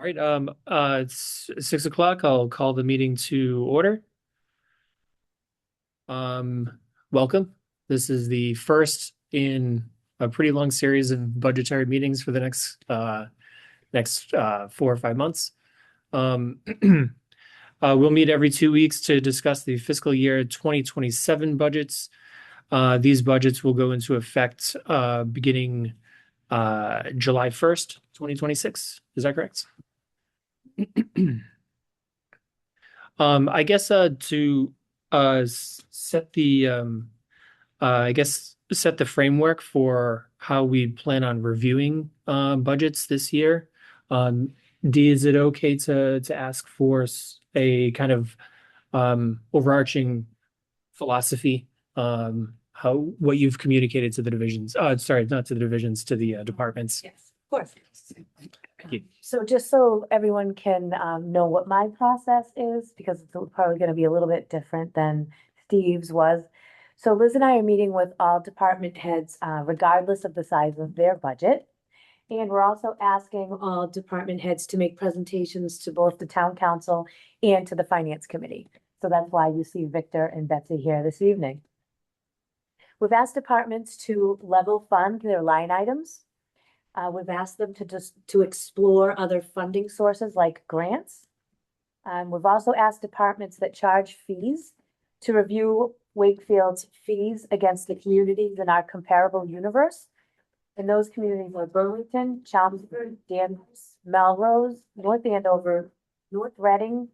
All right, it's 6 o'clock. I'll call the meeting to order. Welcome. This is the first in a pretty long series of budgetary meetings for the next 4 or 5 months. We'll meet every 2 weeks to discuss the fiscal year 2027 budgets. These budgets will go into effect beginning July 1st, 2026. Is that correct? I guess to set the set the framework for how we plan on reviewing budgets this year. Dee, is it okay to ask for a kind of overarching philosophy, how what you've communicated to the divisions? Sorry, not to the divisions, to the departments. Yes, of course. Thank you. So just so everyone can know what my process is, because it's probably going to be a little bit different than Steve's was. So Liz and I are meeting with all department heads, regardless of the size of their budget. And we're also asking all department heads to make presentations to both the town council and to the finance committee. So that's why you see Victor and Betsy here this evening. We've asked departments to level fund their line items. We've asked them to explore other funding sources like grants. We've also asked departments that charge fees to review Wakefield's fees against the communities in our comparable universe. And those communities are Burlington, Chelmsford, Danvers, Melrose, North Andover, North Reading,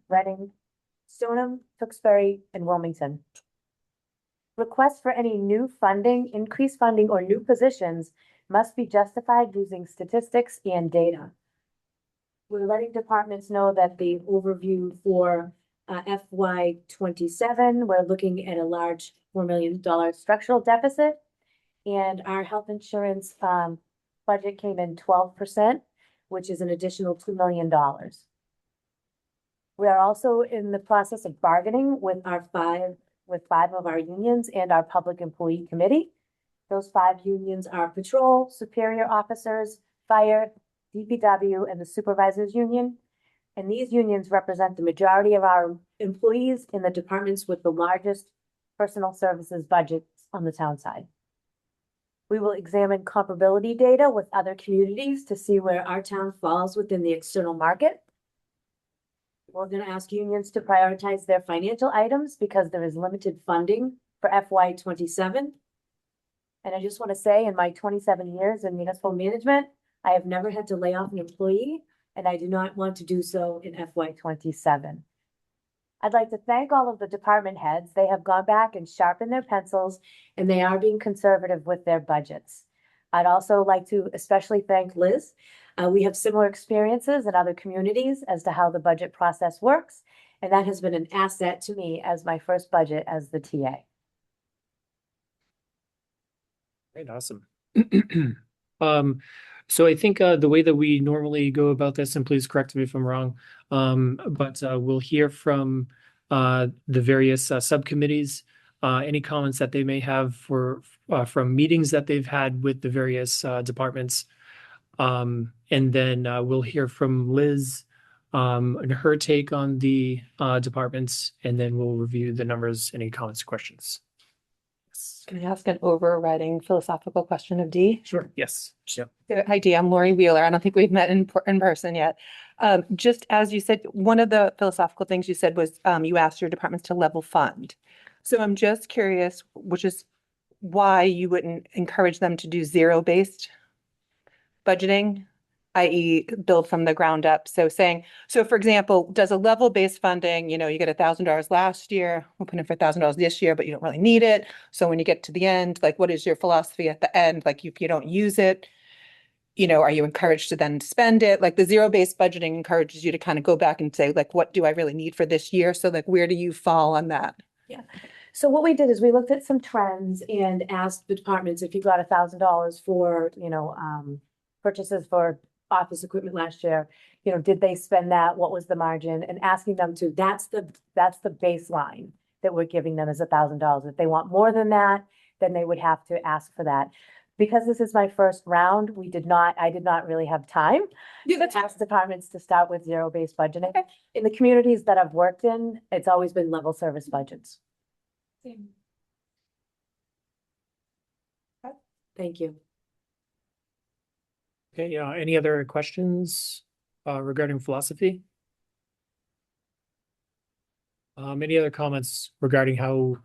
Stoneham, Tewksbury, and Wilmington. Requests for any new funding, increased funding, or new positions must be justified using statistics and data. We're letting departments know that the overview for FY 27, we're looking at a large $4 million structural deficit, and our health insurance budget came in 12%, which is an additional $2 million. We are also in the process of bargaining with five of our unions and our public employee committee. Those 5 unions are patrol, superior officers, fire, DPW, and the supervisors union. And these unions represent the majority of our employees in the departments with the largest personal services budgets on the town side. We will examine comparability data with other communities to see where our town falls within the external market. We're going to ask unions to prioritize their financial items because there is limited funding for FY 27. And I just want to say, in my 27 years in municipal management, I have never had to lay off an employee, and I do not want to do so in FY 27. I'd like to thank all of the department heads. They have gone back and sharpened their pencils, and they are being conservative with their budgets. I'd also like to especially thank Liz. We have similar experiences in other communities as to how the budget process works, and that has been an asset to me as my first budget as the TA. Great, awesome. So I think the way that we normally go about this, and please correct me if I'm wrong, but we'll hear from the various subcommittees, any comments that they may have from meetings that they've had with the various departments. And then we'll hear from Liz and her take on the departments, and then we'll review the numbers, any comments or questions. Can I ask an overriding philosophical question of Dee? Sure. Yes. Yep. Hi, Dee. I'm Lori Wheeler. I don't think we've met in person yet. Just as you said, one of the philosophical things you said was you asked your departments to level fund. So I'm just curious, which is why you wouldn't encourage them to do zero-based budgeting, i.e. build from the ground up. So for example, does a level-based funding, you get $1,000 last year, we'll put in for $1,000 this year, but you don't really need it. So when you get to the end, like, what is your philosophy at the end? Like, if you don't use it, are you encouraged to then spend it? Like, the zero-based budgeting encourages you to kind of go back and say, like, what do I really need for this year? So like, where do you fall on that? Yeah. So what we did is we looked at some trends and asked the departments, if you got $1,000 for, purchases for office equipment last year, did they spend that? What was the margin? And asking them to, that's the baseline that we're giving them is $1,000. If they want more than that, then they would have to ask for that. because this is my first round, I did not really have time to ask departments to start with zero-based budgeting. In the communities that I've worked in, it's always been level service budgets. Thank you. Okay, any other questions regarding philosophy? Any other comments regarding how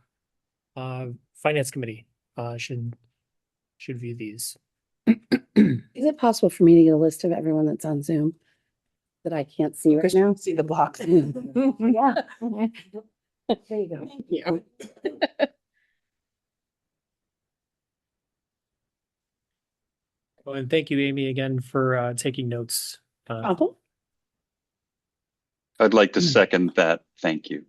finance committee should view these? Is it possible for me to get a list of everyone that's on Zoom that I can't see right now? See the blocks. Yeah. There you go. Thank you. Well, and thank you, Amy, again for taking notes. Problem? I'd like to second that. Thank you.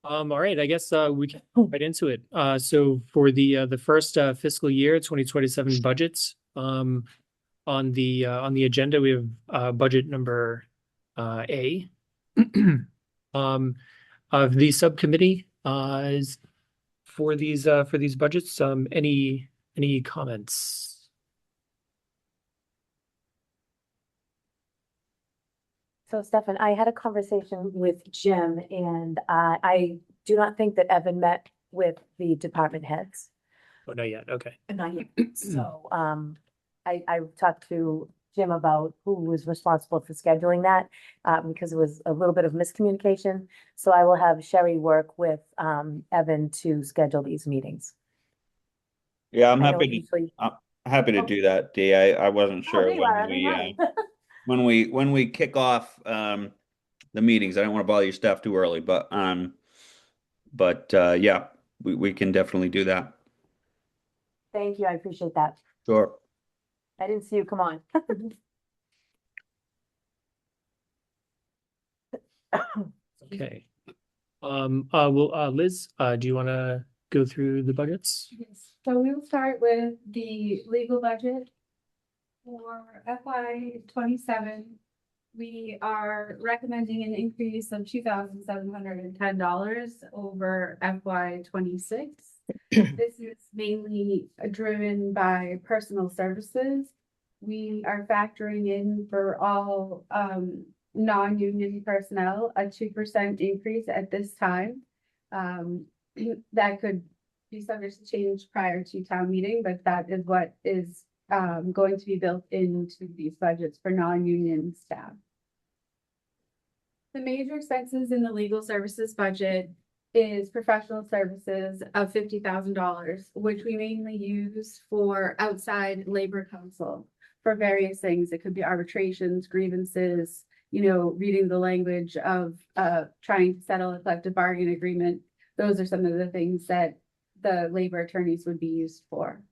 All right, I guess we can go right into it. So for the first fiscal year 2027 budgets, on the agenda, we have budget number A. Of the subcommittee is for these budgets. Any comments? So Stefan, I had a conversation with Jim and I do not think that Evan met with the department heads. Oh, not yet. Okay. Not yet. So I talked to Jim about who was responsible for scheduling that because it was a little bit of miscommunication. So I will have Sherry work with Evan to schedule these meetings. Yeah, I'm I know happy usually- I'm happy to do that, Dee. I wasn't Oh, sure there you are. when we kick off the meetings. I don't want to bother your staff too early, but yeah, we can definitely do that. Thank you. I appreciate that. Sure. I didn't see you come on. Okay. Well, Liz, do you want to go through the budgets? Yes, so we'll start with the legal budget. For FY 27, we are recommending an increase of $2,710 over FY 26. This is mainly driven by personal services. We are factoring in for all non-union personnel a 2% increase at this time. That could be subject to change prior to town meeting, but that is what is going to be built into these budgets for non-union staff. The major expenses in the legal services budget is professional services of $50,000, which we mainly use for outside labor counsel for various things. It could be arbitrations, grievances, reading the language of trying to settle a collective bargaining agreement. Those are some of the things that the labor attorneys would be used for.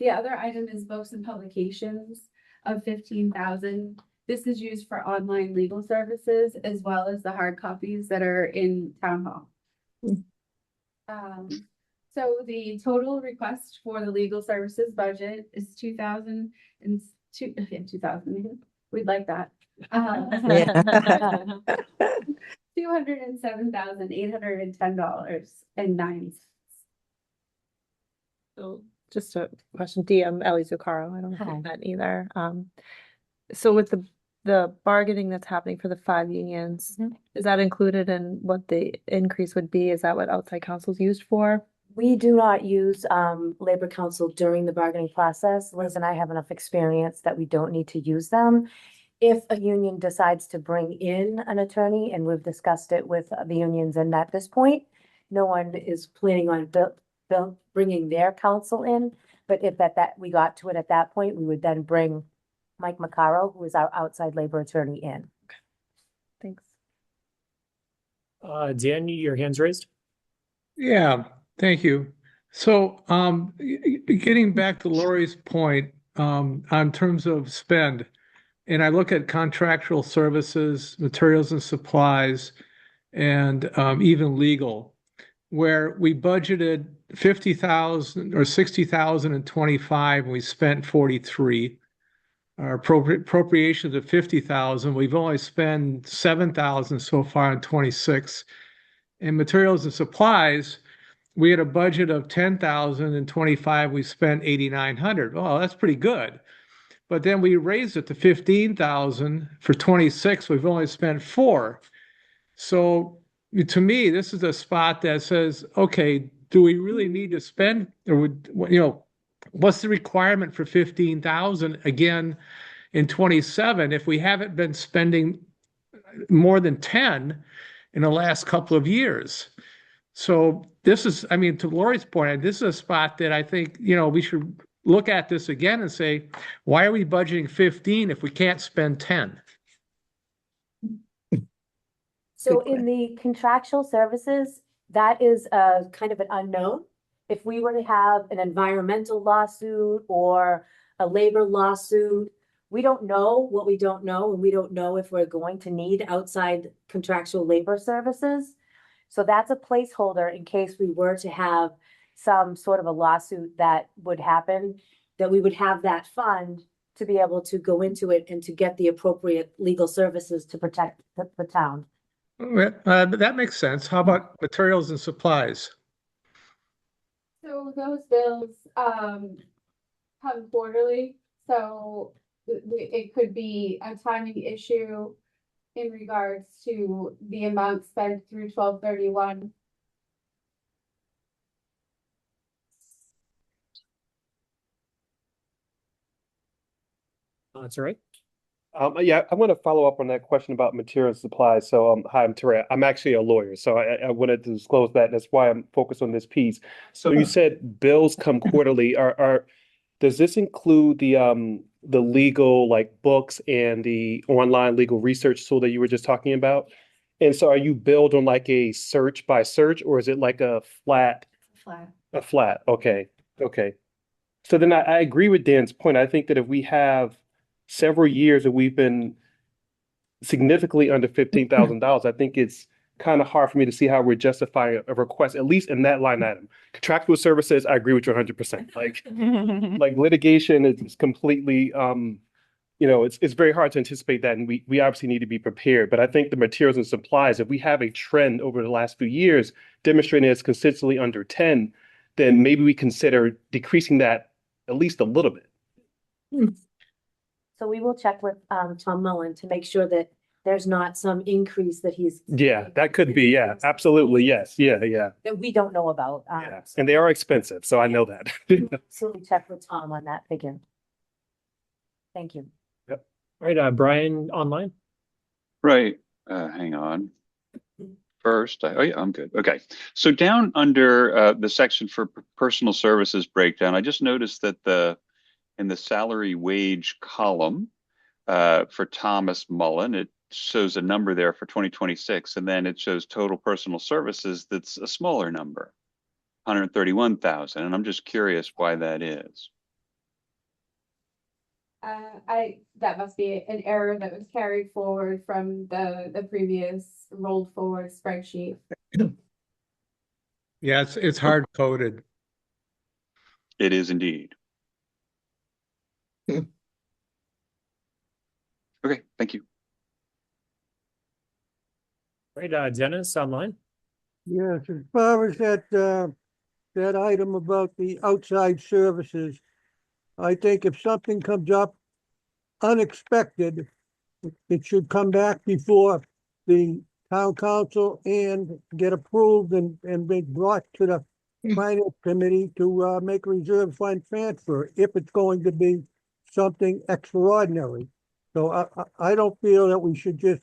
The other item is books and publications of $15,000. This is used for online legal services as well as the hard copies that are in town hall. So the total request for the legal services budget is 2,000. We'd like that. $207,810.09. So just a question, Dee, I'm Ellie Zuccaro. I don't know if Hi. you've met either. So with the bargaining that's happening for the 5 unions, is that included in what the increase would be? Is that what outside counsel is used for? We do not use labor counsel during the bargaining process. Liz and I have enough experience that we don't need to use them. If a union decides to bring in an attorney, and we've discussed it with the unions, and at this point, no one is planning on bringing their counsel in. But if we got to it at that point, we would then bring Mike Macaro, who is our outside labor attorney, in. Thanks. Dan, your hand's raised. Yeah, thank you. So, getting back to Lori's point, on terms of spend, and I look at contractual services, materials and supplies, and even legal, where we budgeted 50,000 or 60,000 in 25, and we spent 43. Our appropriations of 50,000, we've only spent 7,000 so far in 26. And materials and supplies, we had a budget of 10,000 and 25, we spent 8,900. Oh, that's pretty good. But then we raised it to 15,000 for 26. We've only spent 4. So to me, this is a spot that says, okay, do we really need to spend, or would, what's the requirement for 15,000 again in 27 if we haven't been spending more than 10 in the last couple of years? So this is, I mean, to Lori's point, this is a spot that I think, we should look at this again and say, why are we budgeting 15 if we can't spend 10? So in the contractual services, that is a kind of an unknown. If we were to have an environmental lawsuit or a labor lawsuit, we don't know what we don't know, and we don't know if we're going to need outside contractual labor services. So that's a placeholder in case we were to have some sort of a lawsuit that would happen, that we would have that fund to be able to go into it and to get the appropriate legal services to protect the town. That makes sense. How about materials and supplies? So those bills, come quarterly, so it could be a timing issue in regards to the amount spent through 12/31. That's all right. Yeah, I want to follow up on that question about material supplies. So, hi, I'm Terry. I'm actually a lawyer, so I wanted to disclose that. That's why I'm focused on this piece. So you said bills come quarterly. Does this include the legal like books and the online legal research tool that you were just talking about? And so are you billed on like a search by search, or is it like a flat? A flat. Okay. Okay. So then I agree with Dan's point. I think that if we have several years that we've been significantly under $15,000, I think it's kind of hard for me to see how we're justifying a request, at least in that line item. Contractual services, I agree with you 100%. Like litigation is completely, it's very hard to anticipate that, and we obviously need to be prepared. But I think the materials and supplies, if we have a trend over the last few years demonstrating it's consistently under 10, then maybe we consider decreasing that at least a little bit. So we will check with Tom Mullen to make sure that there's not some increase that he's. Yeah, that could be. Yeah, absolutely. Yes. Yeah, yeah. That we don't know about. Yeah. And they are expensive, so I know that. So we check with Tom on that figure. Thank you. All right, Brian online. Right. Hang on. First, oh yeah, I'm good. Okay. So down under the section for personal services breakdown, I just noticed that in the salary wage column for Thomas Mullen, it shows a number there for 2026, and then it shows total personal services that's a smaller number, 131,000. And I'm just curious why that is. That must be an error that was carried forward from the previous rolled forward spreadsheet. Yeah, it's hard coded. It is indeed. Okay, thank you. All right, Dennis online. Yes, as far as that item about the outside services, I think if something comes up unexpected, it should come back before the town council and get approved and be brought to the finance committee to make a reserve fund transfer if it's going to be something extraordinary. So I don't feel that we should just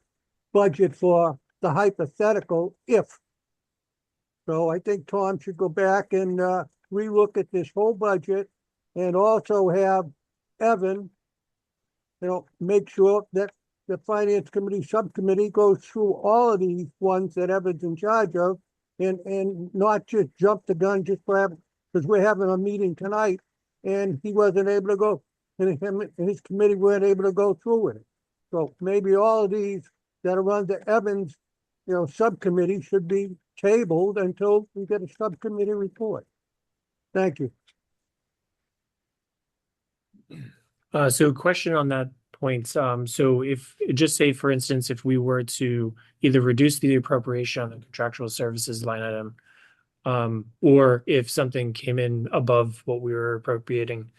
budget for the hypothetical if. So I think Tom should go back and relook at this whole budget and also have Evan, make sure that the finance committee subcommittee goes through all of these ones that Evan's in charge of and not just jump the gun just for because we're having a meeting tonight and he wasn't able to go and him and his committee weren't able to go through with it. So maybe all of these that are under Evan's, subcommittee should be tabled until we get a subcommittee report. Thank you. So question on that point. So if just say, for instance, if we were to either reduce the appropriation on the contractual services line item Or if something came in above what we were appropriating,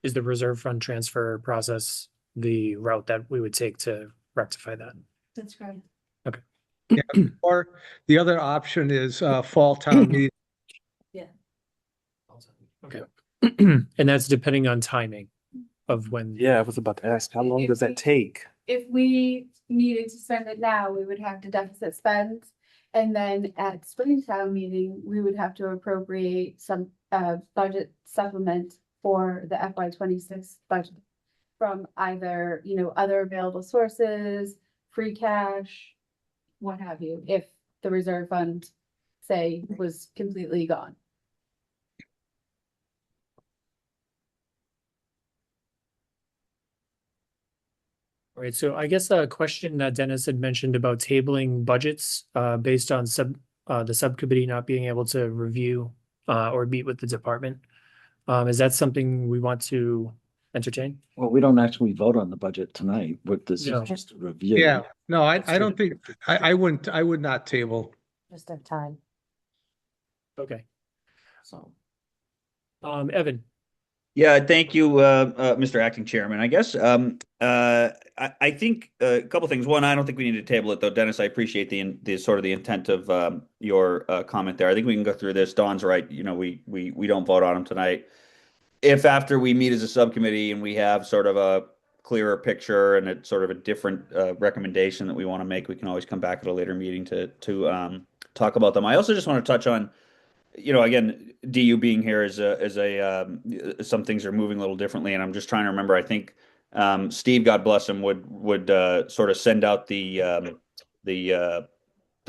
is the reserve fund transfer process the route that we would take to rectify that? That's correct. Okay. Or the other option is fall town meeting. Okay. And that's depending on timing of when. Yeah, I was about to ask, how long does that take? If we needed to spend it now, we would have to deficit spend. And then at Springtown meeting, we would have to appropriate some budget supplement for the FY 26 budget from either, other available sources, free cash, what have you, if the reserve fund, say, was completely gone. All right, so I guess a question that Dennis had mentioned about tabling budgets based on the subcommittee not being able to review or meet with the department. Is that something we want to entertain? Well, we don't actually vote on the budget tonight, but this No. is just a review. Yeah, no, I That's don't think, I would not table. Just have time. Okay. So, Evan. Yeah, thank you, Mr. Acting Chairman. I guess I think a couple things. One, I don't think we need to table it, though. Dennis, I appreciate the sort of the intent of your comment there. I think we can go through this. Dawn's right. We don't vote on them tonight. If after we meet as a subcommittee and we have sort of a clearer picture and it's sort of a different recommendation that we want to make, we can always come back at a later meeting to talk about them. I also just want to touch on, again, DU being here is some things are moving a little differently, and I'm just trying to remember. I think Steve, God bless him, would sort of send out the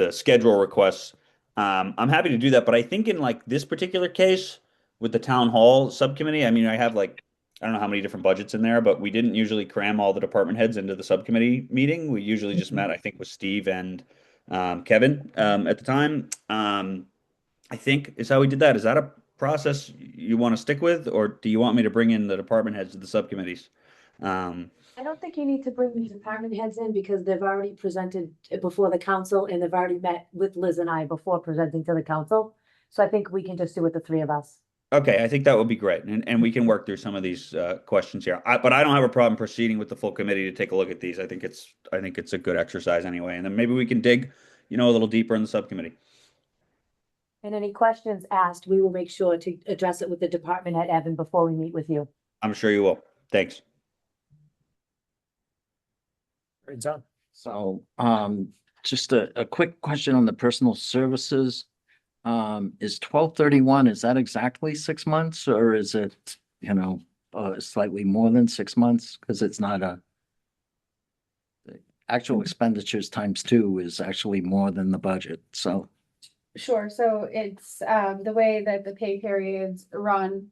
schedule requests. I'm happy to do that, but I think in like this particular case with the town hall subcommittee, I mean, I have like I don't know how many different budgets in there, but we didn't usually cram all the department heads into the subcommittee meeting. We usually just met, I think, with Steve and Kevin at the time. I think is how we did that. Is that a process you want to stick with, or do you want me to bring in the department heads to the subcommittees? I don't think you need to bring the department heads in because they've already presented it before the council and they've already met with Liz and I before presenting to the council. So I think we can just do it, the three of us. Okay, I think that would be great, and we can work through some of these questions here. But I don't have a problem proceeding with the full committee to take a look at these. I think it's a good exercise anyway, and then maybe we can dig, a little deeper in the subcommittee. And any questions asked, we will make sure to address it with the department head, Evan, before we meet with you. I'm sure you will. Thanks. Right, John. so just a quick question on the personal services. Is 12/31, is that exactly 6 months or is it, slightly more than 6 months? Because it's not the actual expenditures times 2 is actually more than the budget. So, Sure, so it's the way that the pay periods run,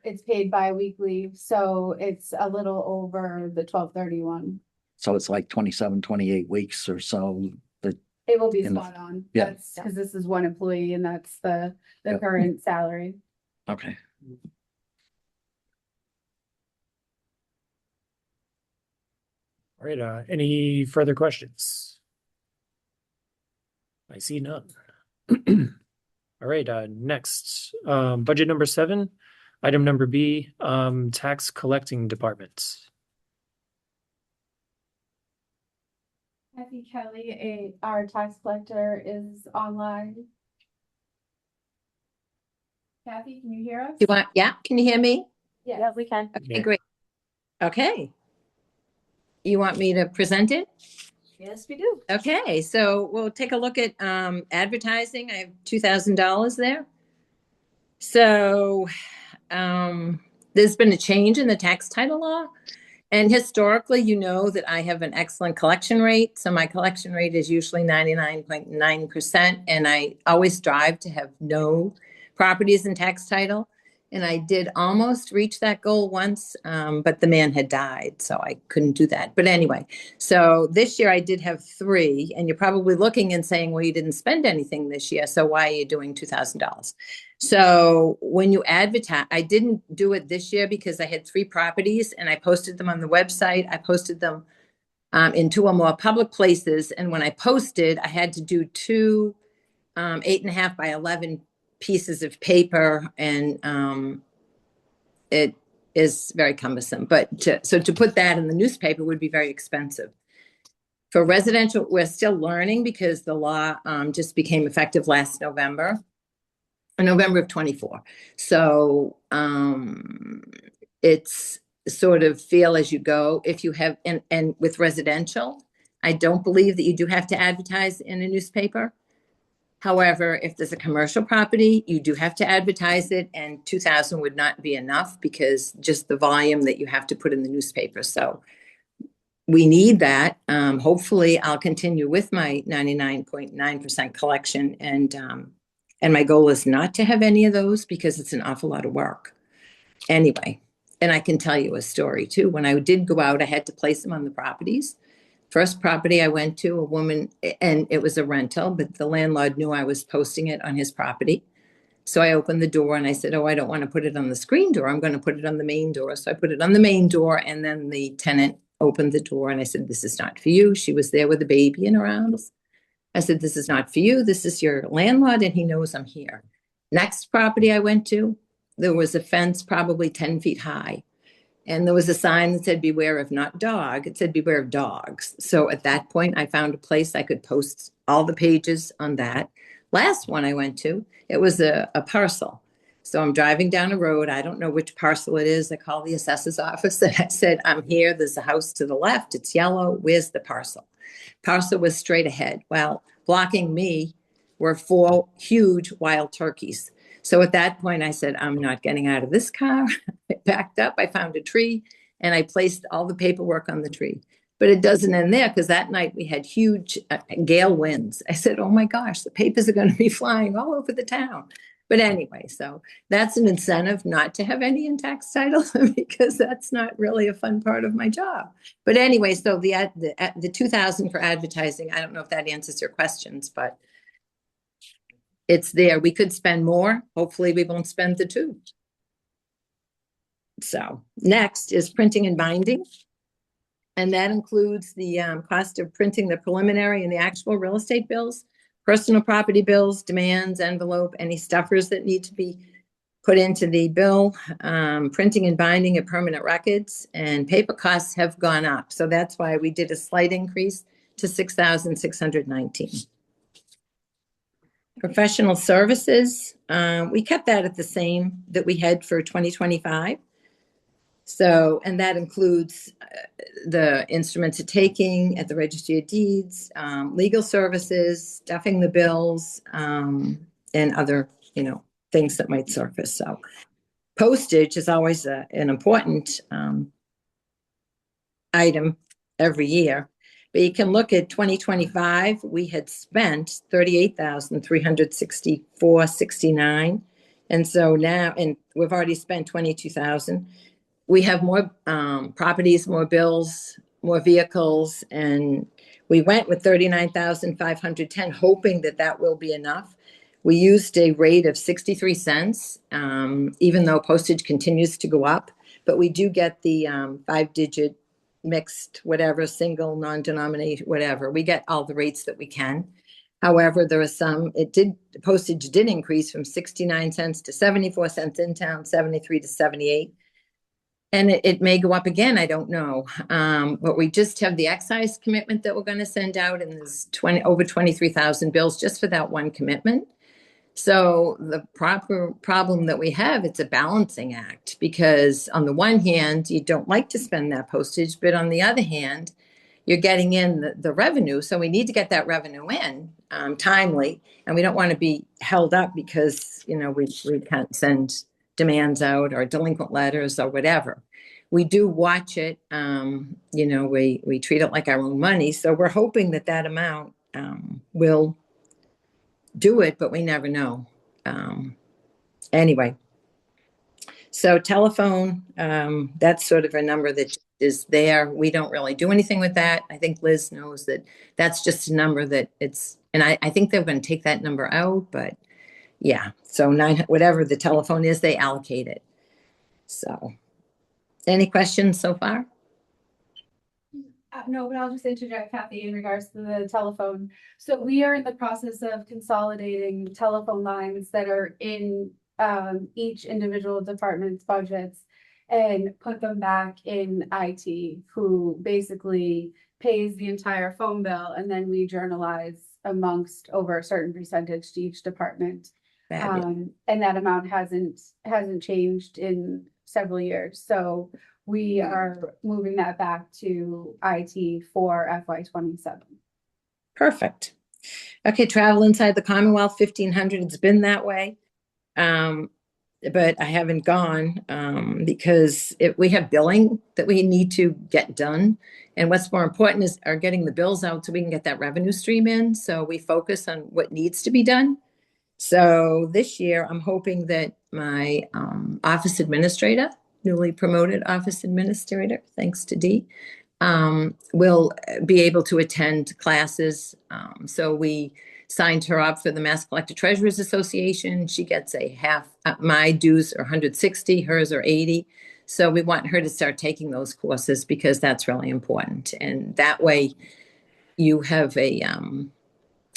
it's paid bi-weekly, so it's a little over the 12/31. so it's like 27, 28 weeks or so. It will be In the- spot on. yeah. That's because this is one employee and that's the Yeah. current salary. Okay. All right, any further questions? I see none. All right, next, budget number 7, item number B, tax collecting department. Kathy Kelly, our tax collector, is online. Kathy, can you hear us? Can you hear me? Yeah, we can. Okay, Yeah. great. Okay. You want me to present it? Yes, we do. Okay, so we'll take a look at advertising. I have $2,000 there. So there's been a change in the tax title law. And historically, that I have an excellent collection rate. So my collection rate is usually 99.9%. And I always strive to have no properties in tax title. And I did almost reach that goal once, but the man had died, so I couldn't do that. But anyway, so this year I did have 3, and you're probably looking and saying, well, you didn't spend anything this year, so why are you doing $2,000? So when you advertise, I didn't do it this year because I had 3 properties, and I posted them on the website. I posted them in 2 or more public places, and when I posted, I had to do 2 8.5 by 11 pieces of paper, and it is very cumbersome. But to put that in the newspaper would be very expensive. For residential, we're still learning because the law just became effective last November, or November of 24. So it's sort of feel as you go. If you have, and with residential, I don't believe that you do have to advertise in a newspaper. However, if there's a commercial property, you do have to advertise it, and 2,000 would not be enough because just the volume that you have to put in the newspaper. So we need that. Hopefully I'll continue with my 99.9% collection, and my goal is not to have any of those because it's an awful lot of work. Anyway, and I can tell you a story too. When I did go out, I had to place them on the properties. First property I went to, a woman, and it was a rental, but the landlord knew I was posting it on his property. So I opened the door and I said, oh, I don't want to put it on the screen door. I'm going to put it on the main door. So I put it on the main door, and then the tenant opened the door and I said, this is not for you. She was there with a baby in her arms. I said, this is not for you. This is your landlord, and he knows I'm here. Next property I went to, there was a fence probably 10 feet high. And there was a sign that said, beware of not dog. It said, beware of dogs. So at that point, I found a place I could post all the pages on that. Last one I went to, it was a parcel. So I'm driving down a road. I don't know which parcel it is. I called the assessor's office and I said, I'm here. There's a house to the left. It's yellow. Where's the parcel? Parcel was straight ahead. Well, blocking me were 4 huge wild turkeys. So at that point, I said, I'm not getting out of this car. I backed up, I found a tree, and I placed all the paperwork on the tree. But it doesn't end there, because that night we had huge gale winds. I said, oh my gosh, the papers are going to be flying all over the town. But anyway, so that's an incentive not to have any in tax title because that's not really a fun part of my job. But anyway, so the 2,000 for advertising, I don't know if that answers your questions, but it's there. We could spend more. Hopefully we won't spend the 2. So next is printing and binding. And that includes the cost of printing the preliminary and the actual real estate bills, personal property bills, demands, envelope, any stuffers that need to be put into the bill, printing and binding of permanent records, and paper costs have gone up. So that's why we did a slight increase to $6,619. Professional services, we kept that at the same that we had for 2025. So, and that includes the instruments of taking at the registry of deeds, legal services, stuffing the bills, and other, things that might surface. So postage is always an important item every year. But you can look at 2025, we had spent $38,364.69. And so now, and we've already spent 22,000. We have more properties, more bills, more vehicles, and we went with 39,510, hoping that that will be enough. We used a rate of 63 cents, even though postage continues to go up, but we do get the 5-digit mixed, whatever, single, non-denominational, whatever. We get all the rates that we can. However, there are some, postage did increase from 69 cents to 74 cents in town, 73 to 78. And it may go up again, I don't know. But we just have the excise commitment that we're going to send out, and there's over 23,000 bills just for that one commitment. So the proper problem that we have, it's a balancing act, because on the one hand, you don't like to spend that postage, but on the other hand, you're getting in the revenue. So we need to get that revenue in timely, and we don't want to be held up because, we can't send demands out or delinquent letters or whatever. We do watch it. We treat it like our own money. So we're hoping that amount will do it, but we never know. Anyway, so telephone, that's sort of a number that is there. We don't really do anything with that. I think Liz knows that that's just a number that and I think they're going to take that number out, but yeah. So whatever the telephone is, they allocate it. So any questions so far? No, but I'll just interject, Kathy, in regards to the telephone. So we are in the process of consolidating telephone lines that are in each individual department's budgets and put them back in IT, who basically pays the entire phone bill, and then we journalize amongst over a certain percentage to each department. And that amount hasn't changed in several years. So we are moving that back to IT for FY 27. Perfect. Okay, travel inside the Commonwealth, 1,500. It's been that way. But I haven't gone because we have billing that we need to get done. And what's more important is are getting the bills out so we can get that revenue stream in. So we focus on what needs to be done. So this year, I'm hoping that my office administrator, newly promoted office administrator, thanks to Dee, will be able to attend classes. So we signed her up for the Mass Collector Treasurers Association. She gets a half, my dues are 160, hers are 80. So we want her to start taking those courses because that's really important. And that way you have a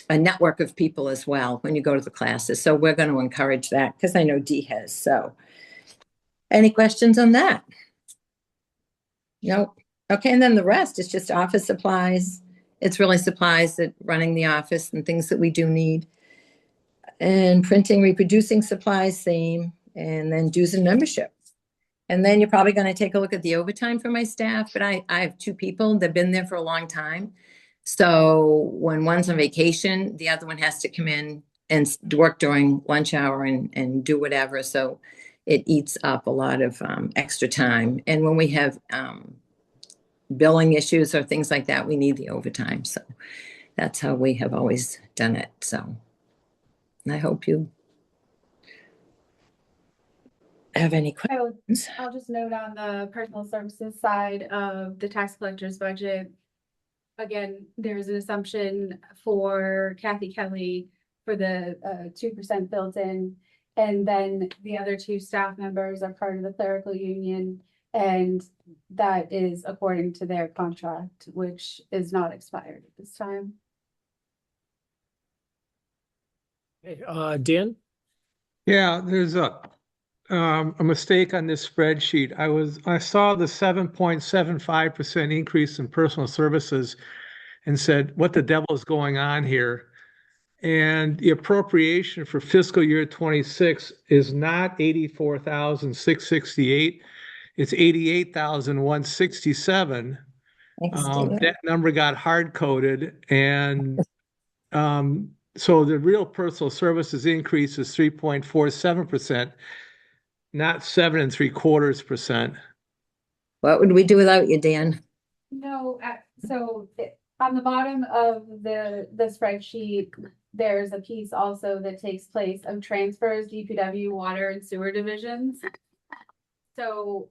network of people as well when you go to the classes. So we're going to encourage that because I know Dee has. So any questions on that? Nope. Okay, and then the rest is just office supplies. It's really supplies that running the office and things that we do need. And printing, reproducing supplies, same. And then dues and membership. And then you're probably going to take a look at the overtime for my staff. But I have 2 people that have been there for a long time. So when one's on vacation, the other one has to come in and work during lunch hour and do whatever. So it eats up a lot of extra time. And when we have billing issues or things like that, we need the overtime. So that's how we have always done it. So I hope you have any questions. I'll just note on the personal services side of the tax collector's budget. Again, there's an assumption for Kathy Kelly for the 2% built in. And then the other 2 staff members are part of the clerical union. And that is according to their contract, which is not expired at this time. Okay, Dan? Yeah, there's a mistake on this spreadsheet. I saw the 7.75% increase in personal services and said, what the devil is going on here? And the appropriation for fiscal year 26 is not 84,668. It's 88,167. That number got hard coded, and so the real personal services increase is 3.47%, not 7.75%. What would we do without you, Dan? No, so on the bottom of the spreadsheet, there's a piece also that takes place of transfers, DPW, water and sewer divisions. So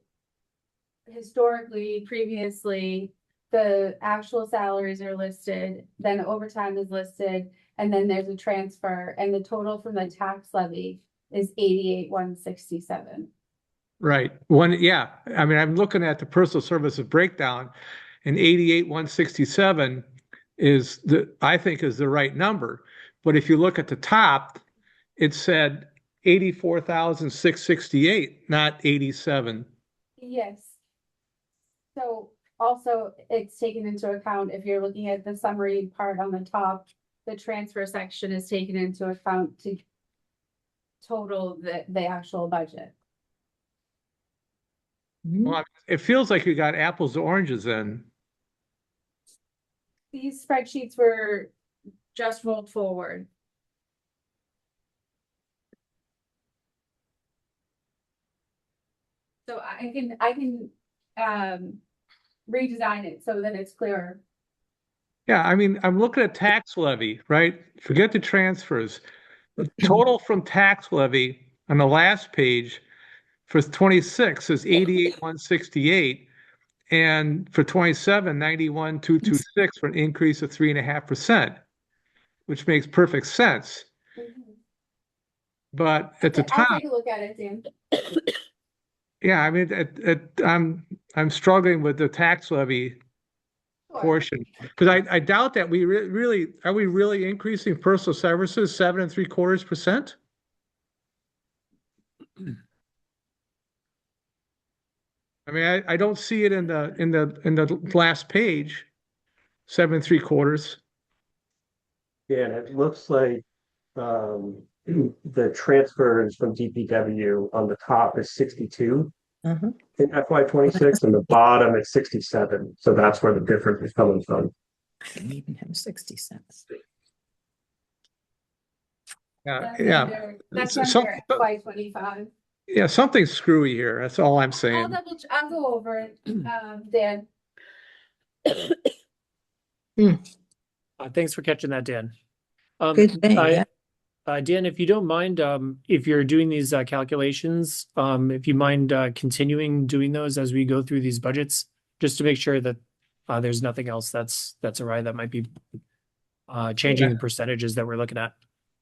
historically, previously, the actual salaries are listed, then overtime is listed, and then there's a transfer, and the total from the tax levy is 88,167. Right. Yeah. I mean, I'm looking at the personal services breakdown, and 88,167 I think is the right number. But if you look at the top, it said 84,668, not 87. Yes. So also it's taken into account, if you're looking at the summary part on the top, the transfer section is taken into account to total the actual budget. Well, it feels like you got apples to oranges then. These spreadsheets were just rolled forward. So I can redesign it so that it's clearer. Yeah, I mean, I'm looking at tax levy, right? Forget the transfers. The total from tax levy on the last page for 26 is 88,168. And for 27, 91,226 for an increase of 3.5%, which makes perfect sense. But at the top, I'll take a look at it, Dan. yeah, I mean, I'm struggling with the tax levy portion. Because I doubt that we really, are we really increasing personal services 7.75%? I mean, I don't see it in the last page, 7.75. Yeah, and it looks like the transfers from DPW on the top is 62 Mhm. in FY 26 and the bottom is 67. So that's where the difference is coming from. I didn't even have 60 cents. Yeah. That's Some- under FY 25. Yeah, something's screwy here. That's all I'm saying. I'll go over it, Dan. Thanks for catching that, Dan. Good thing, yeah. Dan, if you don't mind, if you're doing these calculations, if you mind continuing doing those as we go through these budgets, just to make sure that there's nothing else that's awry that might be changing the percentages that we're looking at.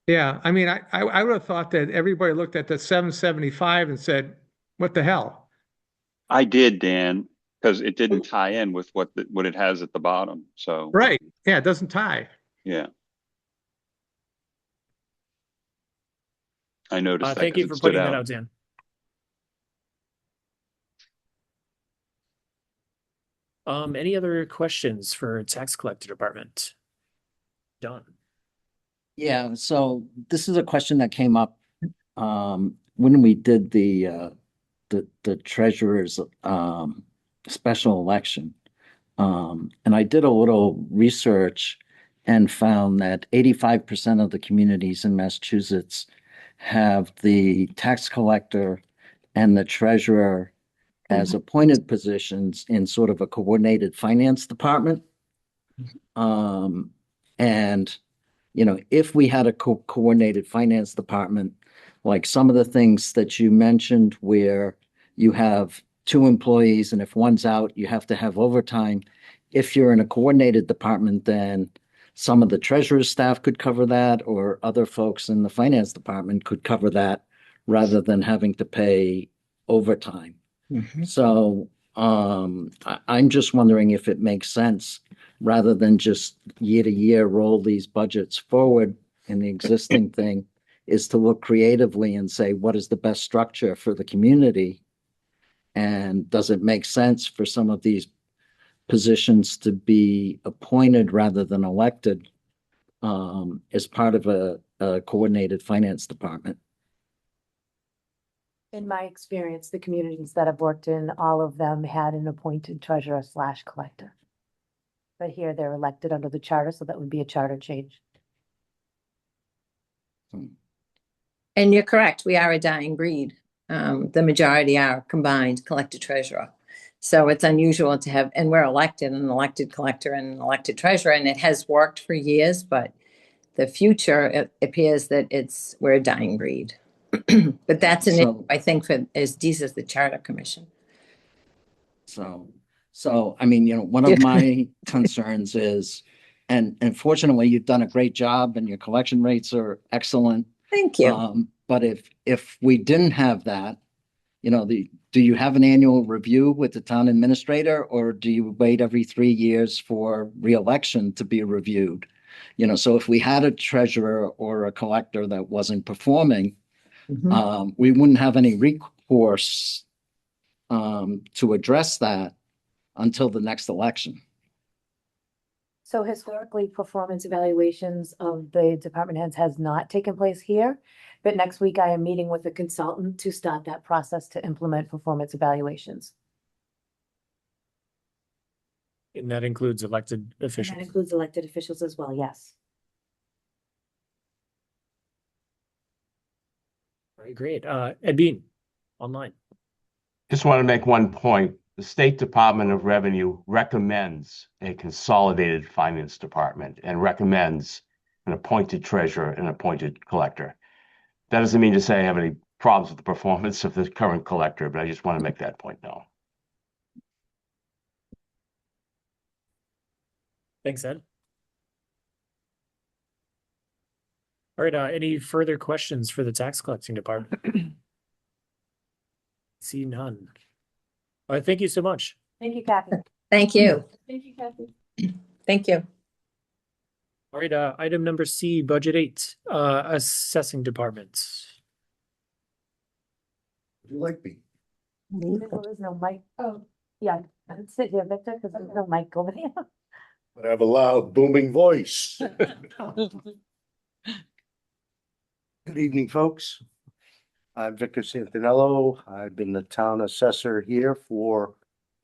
Yeah, I mean, I would have thought that everybody looked at the 775 and said, what the hell? I did, Dan, because it didn't tie in with what it has at the bottom. So Right. Yeah, it doesn't tie. yeah, I noticed that Thank you 'cause for it stood pointing that out, Dan. Any other questions for tax collector department? Done. Yeah, so this is a question that came up when we did the treasurer's special election. And I did a little research and found that 85% of the communities in Massachusetts have the tax collector and the treasurer as appointed positions in sort of a coordinated finance department. And you know, if we had a coordinated finance department, like some of the things that you mentioned where you have two employees and if one's out, you have to have overtime. If you're in a coordinated department, then some of the treasurer's staff could cover that or other folks in the finance department could cover that rather than having to pay overtime. So I'm just wondering if it makes sense rather than just year to year roll these budgets forward in the existing thing is to look creatively and say, what is the best structure for the community? And does it make sense for some of these positions to be appointed rather than elected as part of a coordinated finance department? In my experience, the communities that I've worked in, all of them had an appointed treasurer / collector. But here they're elected under the charter, so that would be a charter change. And you're correct, we are a dying breed. The majority are combined collector treasurer. So it's unusual to have, and we're elected, an elected collector and an elected treasurer, and it has worked for years, but the future, it appears that we're a dying breed. But that's an issue, I think, for as Dee as the Charter Commission. So I mean, you know, one of my concerns is, and fortunately, you've done a great job and your collection rates are excellent. Thank you. But if we didn't have that, you know, do you have an annual review with the town administrator, or do you wait every 3 years for reelection to be reviewed? You know, so if we had a treasurer or a collector that wasn't performing, we wouldn't have any recourse to address that until the next election. So historically, performance evaluations of the department heads has not taken place here. But next week I am meeting with a consultant to start that process to implement performance evaluations. And that includes elected And officials. that includes elected officials as well, yes. All right, great. Ed Bean, online. Just want to make one point. The State Department of Revenue recommends a consolidated finance department and recommends an appointed treasurer and appointed collector. That doesn't mean to say I have any problems with the performance of the current collector, but I just want to make that point known. Thanks, Ed. All right, any further questions for the tax collecting department? See none. All right, thank you so much. Thank you, Kathy. Thank you. Thank you, Kathy. Thank you. All right, item number C, budget 8, assessing department. You like me? There's no mic. Oh, Yeah, sit here, Victor, because there's no mic over there. But I have a loud booming voice. Good evening, folks. I'm Victor Santinello. I've been the town assessor here for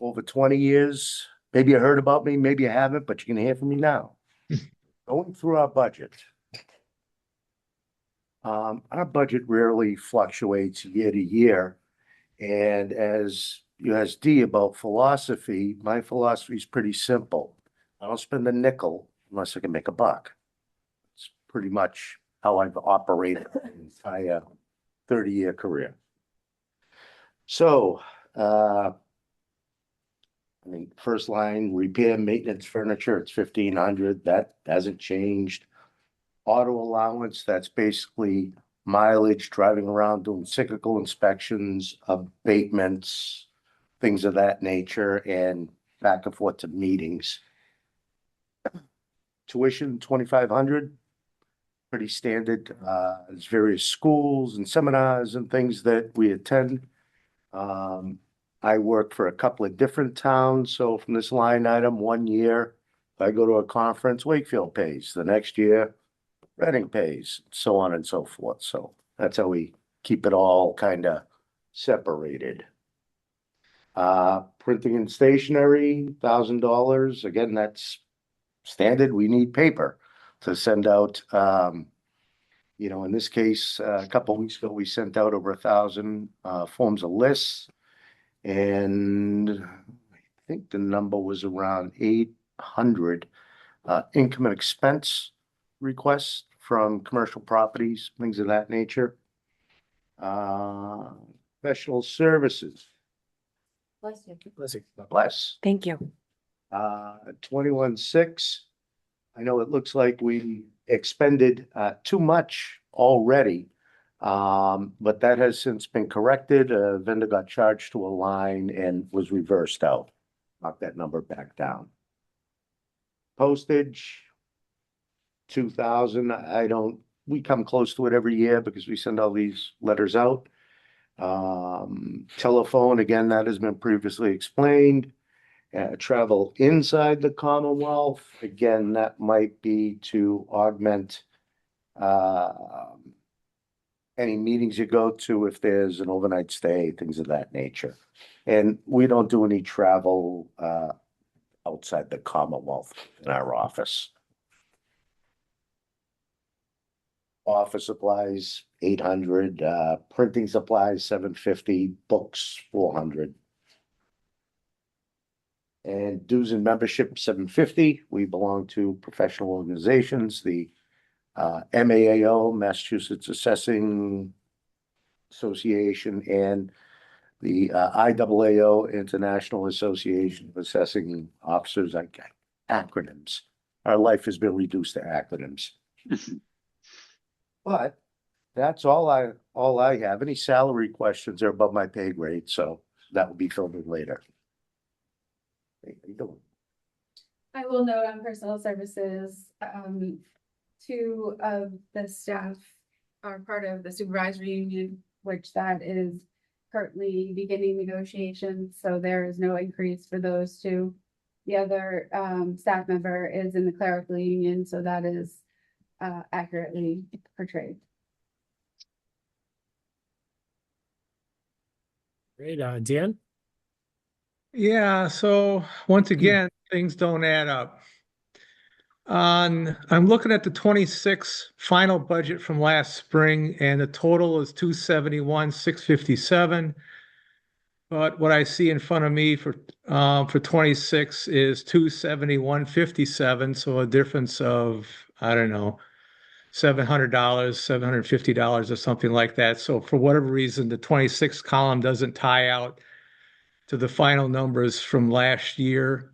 over 20 years. Maybe you heard about me, maybe you haven't, but you can hear from me now. Going through our budget. Our budget rarely fluctuates year to year. And as you asked Dee about philosophy, my philosophy is pretty simple. I don't spend a nickel unless I can make a buck. It's pretty much how I've operated my entire 30-year career. So, first line, repair, maintenance, furniture, it's 1,500. That hasn't changed. Auto allowance, that's basically mileage, driving around doing cyclical inspections, abatements, things of that nature, and back and forth to meetings. Tuition, 2,500. Pretty standard. There's various schools and seminars and things that we attend. I work for a couple of different towns, so from this line item, 1 year, if I go to a conference, Wakefield pays. The next year, Reading pays, so on and so forth. So that's how we keep it all kind of separated. Printing and stationery, $1,000. Again, that's standard. We need paper to send out. In this case, a couple of weeks ago, we sent out over 1,000 forms of lists. And I think the number was around 800 income and expense requests from commercial properties, things of that nature. Professional services. Bless you. Bless. Thank you. 21.6. I know it looks like we expended too much already, but that has since been corrected. A vendor got charged to a line and was reversed out. Knock that number back down. Postage, 2,000. We come close to it every year because we send all these letters out. Telephone, again, that has been previously explained. Travel inside the Commonwealth, again, that might be to augment any meetings you go to if there's an overnight stay, things of that nature. And we don't do any travel outside the Commonwealth in our office. Office supplies, 800, printing supplies, 750, books, 400. And dues and membership, 750. We belong to professional organizations, the MAAO, Massachusetts Assessing Association, and the IAAO, International Association of Assessing Officers, acronyms. Our life has been reduced to acronyms. But that's all I have. Any salary questions are above my pay grade, so that will be filled in later. How you doing? I will note on personal services, 2 of the staff are part of the supervisory union, which that is currently beginning negotiations, so there is no increase for those 2. The other staff member is in the clerical union, so that is accurately portrayed. Great, Dan? Yeah, so once again, things don't add up. I'm looking at the 26 final budget from last spring, and the total is 271,657. But what I see in front of me for 26 is 271,57, so a difference of, I don't know, $700, $750 or something like that. So for whatever reason, the 26 column doesn't tie out to the final numbers from last year.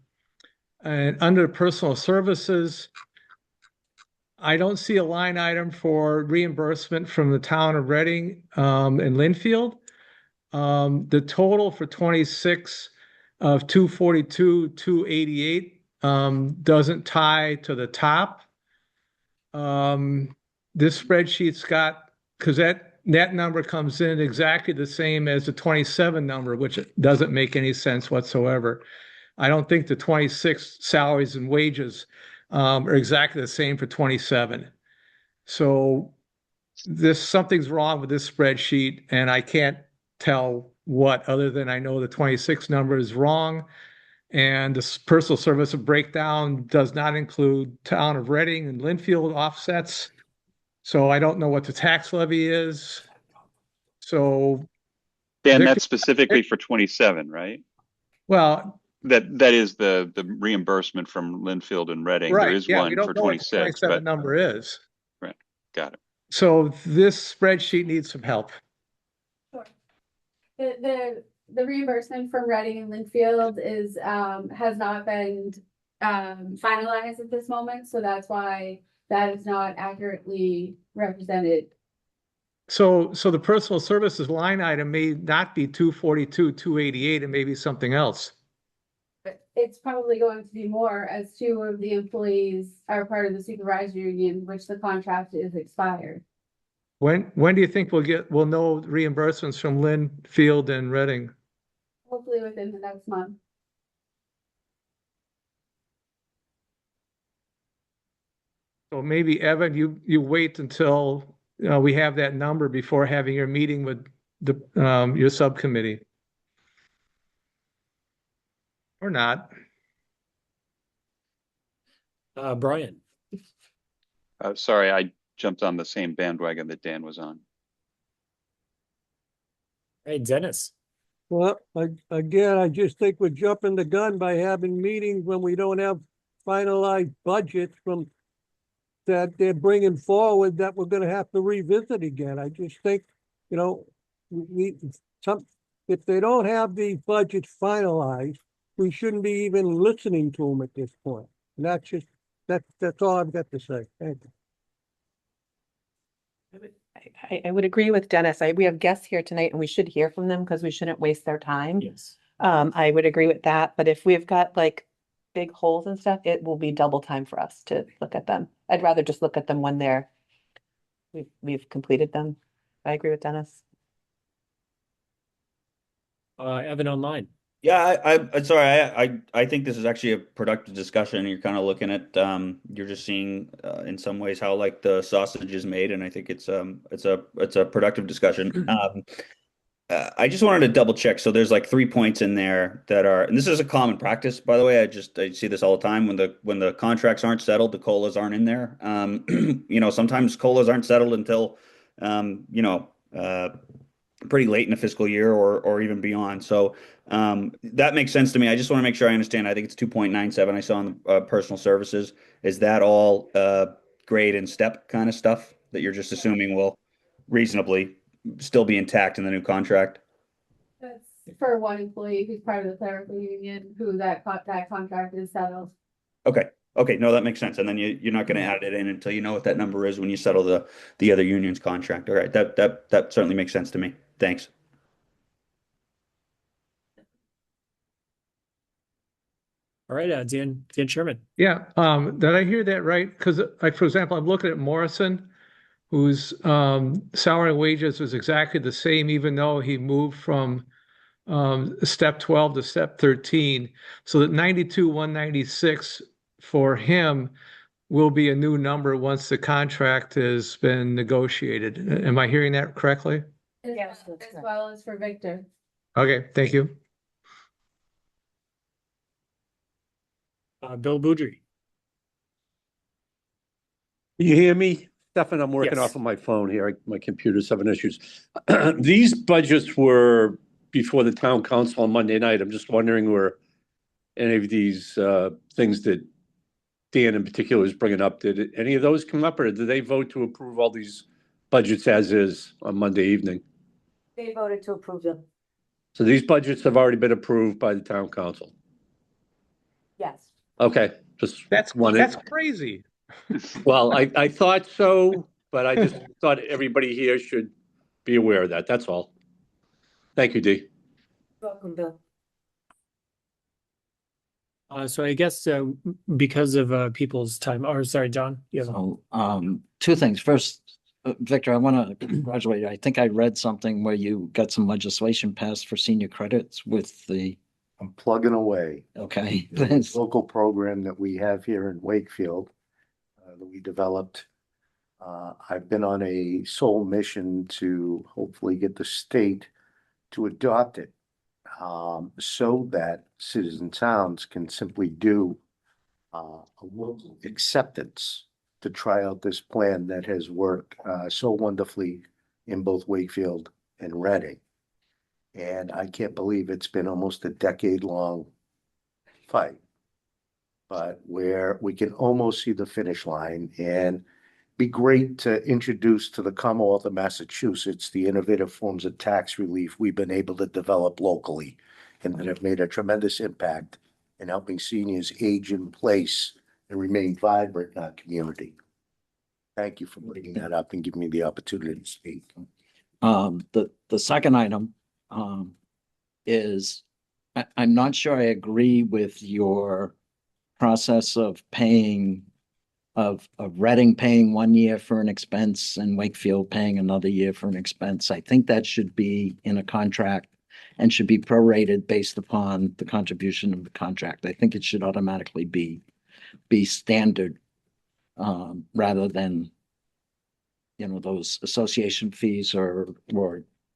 And under personal services, I don't see a line item for reimbursement from the town of Reading and Linfield. The total for 26 of 242, 288 doesn't tie to the top. This spreadsheet's got, because that number comes in exactly the same as the 27 number, which doesn't make any sense whatsoever. I don't think the 26 salaries and wages are exactly the same for 27. So something's wrong with this spreadsheet, and I can't tell what, other than I know the 26 number is wrong. And the personal service breakdown does not include town of Reading and Linfield offsets. So I don't know what the tax levy is. So Dan, Victor, that's specifically for 27, right? well, That is the reimbursement from Linfield and Reading. There right. is Yeah, we one for don't know what the 26, 27 but number is. right, got it. So this spreadsheet needs some help. Sure. The reimbursement from Reading and Linfield is, has not been, finalized at this moment, so that's why that is not accurately represented. So the personal services line item may not be 242, 288, and maybe something else. But it's probably going to be more, as two of the employees are part of the supervisory union, which the contract is expired. When do you think we'll know reimbursements from Linfield and Reading? Hopefully within the next month. So maybe Evan, you wait until we have that number before having your meeting with your subcommittee. Or not. Brian. Sorry, I jumped on the same bandwagon that Dan was on. Hey, Dennis. Well, again, I just think we're jumping the gun by having meetings when we don't have finalized budgets from that they're bringing forward that we're gonna have to revisit again. I just think, you know, if they don't have the budgets finalized, we shouldn't be even listening to them at this point. And that's all I've got to say. Thank you. I would agree with Dennis. We have guests here tonight and we should hear from them because we shouldn't waste their time. Yes. I would agree with that, but if we've got like big holes and stuff, it will be double time for us to look at them. I'd rather just look at them when we've completed them. I agree with Dennis. Evan online. Yeah, I'm sorry. I think this is actually a productive discussion. You're kind of looking at you're just seeing in some ways how like the sausage is made, and I think it's a productive discussion. I just wanted to double check. So there's like 3 points in there that are, and this is a common practice, by the way. I see this all the time when the contracts aren't settled, the COLAs aren't in there. Sometimes COLAs aren't settled until pretty late in the fiscal year or even beyond. So that makes sense to me. I just want to make sure I understand. I think it's 2.97 I saw on the personal services. Is that all grade and step kind of stuff that you're just assuming will reasonably still be intact in the new contract? That's for one employee who's part of the clerical union, who that contract is settled. Okay. No, that makes sense. And then you're not going to add it in until you know what that number is when you settle the other union's contract. All right. That certainly makes sense to me. Thanks. All right, Dan Sherman. Yeah, did I hear that right? Because, like, for example, I'm looking at Morrison, whose salary and wages was exactly the same, even though he moved from step 12 to step 13. So that 92,196 for him will be a new number once the contract has been negotiated. Am I hearing that correctly? Yes, as well as for Victor. Okay, thank you. Bill Boudry. You hear me? Stefan, I'm working Yes. off of my phone here. My computer's having issues. These budgets were before the town council on Monday night. I'm just wondering where any of these things that Dan in particular was bringing up, did any of those come up, or did they vote to approve all these budgets as is on Monday evening? They voted to approve them. So these budgets have already been approved by the town council. Yes. Okay, just That's crazy. Well, I thought so, but I just thought everybody here should be aware of that. That's all. Thank you, Dee. Welcome, Bill. So I guess because of people's time, or sorry, John, you have So, two things. First, Victor, I want to congratulate you. I think I read something where you got some legislation passed for senior credits with the, I'm plugging away. okay. There's a local program that we have here in Wakefield that we developed. I've been on a sole mission to hopefully get the state to adopt it, so that citizen towns can simply do a local acceptance to try out this plan that has worked so wonderfully in both Wakefield and Reading. And I can't believe it's been almost a decade-long fight, but where we can almost see the finish line, and be great to introduce to the Commonwealth of Massachusetts the innovative forms of tax relief we've been able to develop locally and that have made a tremendous impact in helping seniors age in place and remain vibrant in our community. Thank you for bringing that up and giving me the opportunity to speak. The second item, is, I'm not sure I agree with your process of paying, of Reading paying 1 year for an expense and Wakefield paying another year for an expense. I think that should be in a contract and should be prorated based upon the contribution of the contract. I think it should automatically be standard, rather than, you know, those association fees or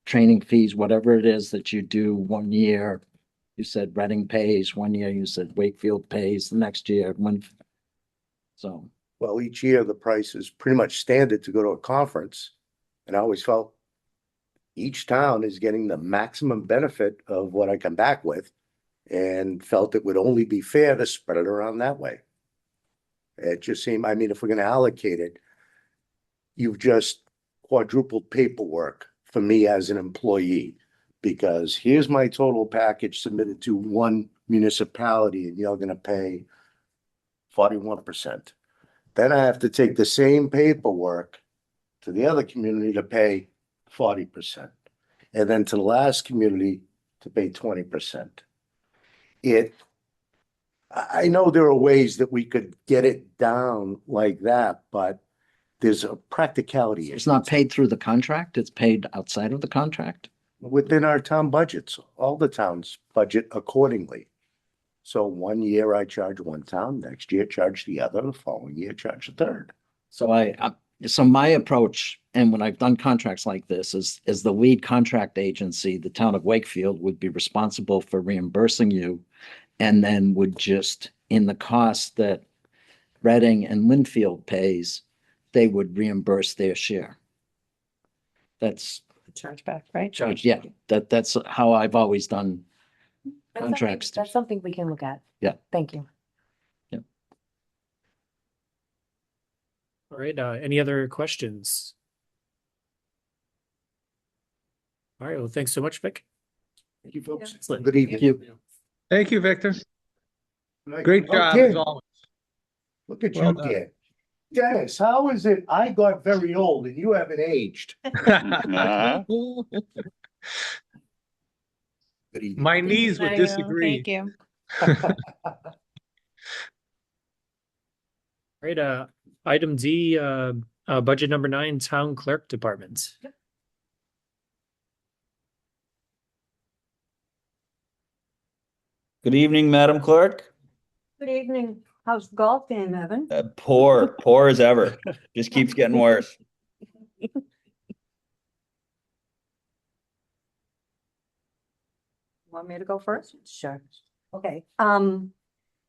training fees, whatever it is that you do 1 year. You said Reading pays 1 year, you said Wakefield pays the next year. So. Well, each year the price is pretty much standard to go to a conference. And I always felt each town is getting the maximum benefit of what I come back with, and felt it would only be fair to spread it around that way. It just seemed, I mean, if we're going to allocate it, you've just quadrupled paperwork for me as an employee, because here's my total package submitted to one municipality and you're going to pay 41%. Then I have to take the same paperwork to the other community to pay 40%. And then to the last community to pay 20%. I know there are ways that we could get it down like that, but there's a practicality. It's not paid through the contract, it's paid outside of the contract? Within our town budgets, all the towns budget accordingly. So 1 year I charge one town, next year charge the other, the following year charge the third. So so my approach, and when I've done contracts like this, is the lead contract agency, the town of Wakefield, would be responsible for reimbursing you, and then would just, in the cost that Reading and Linfield pays, they would reimburse their share. That's Chargeback, right? charge, yeah, that's how I've always done contracts. That's something we can look at. Yeah. Thank you. all right. Any other questions? All right. Well, thanks so much, Vic. Thank you, folks. Excellent. Good evening. Thank you. Thank you, Victor. Great job Okay. as always. Look at Well you, done. kid. Dennis, how is it I got very old and you haven't aged? Uh, Good evening. My knees would disagree. Thank you. All right. Item D, budget number 9, town clerk department. Good evening, Madam Clerk. Good evening. How's the golf game, Evan? Poor as ever. Just keeps getting worse. Want me to go first? Sure. Okay,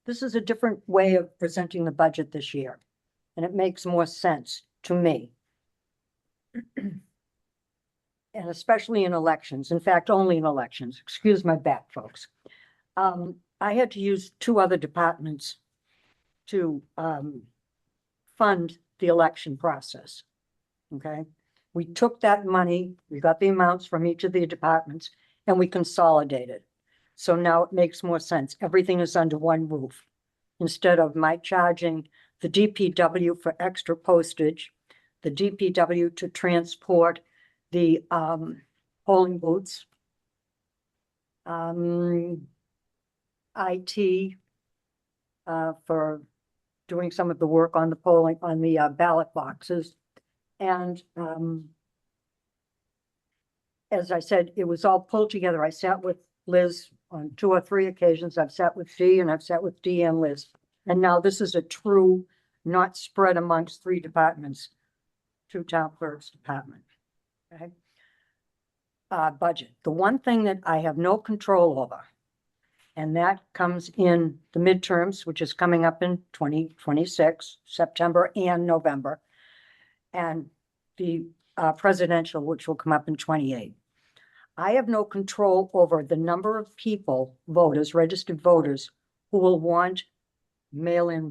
this is a different way of presenting the budget this year, and it makes more sense to me. And especially in elections, in fact, only in elections. Excuse my back, folks. I had to use 2 other departments to fund the election process. Okay, we took that money, we got the amounts from each of the departments, and we consolidated. So now it makes more sense. Everything is under one roof. Instead of my charging the DPW for extra postage, the DPW to transport the polling booths, IT, for doing some of the work on the polling, on the ballot boxes. And as I said, it was all pulled together. I sat with Liz on 2 or 3 occasions. I've sat with Dee and I've sat with Dee and Liz. And now this is a true, not spread amongst 3 departments, 2 town clerks department. Okay. Budget. The one thing that I have no control over, and that comes in the midterms, which is coming up in 2026, September and November, and the presidential, which will come up in 28. I have no control over the number of people, voters, registered voters, who will want mail-in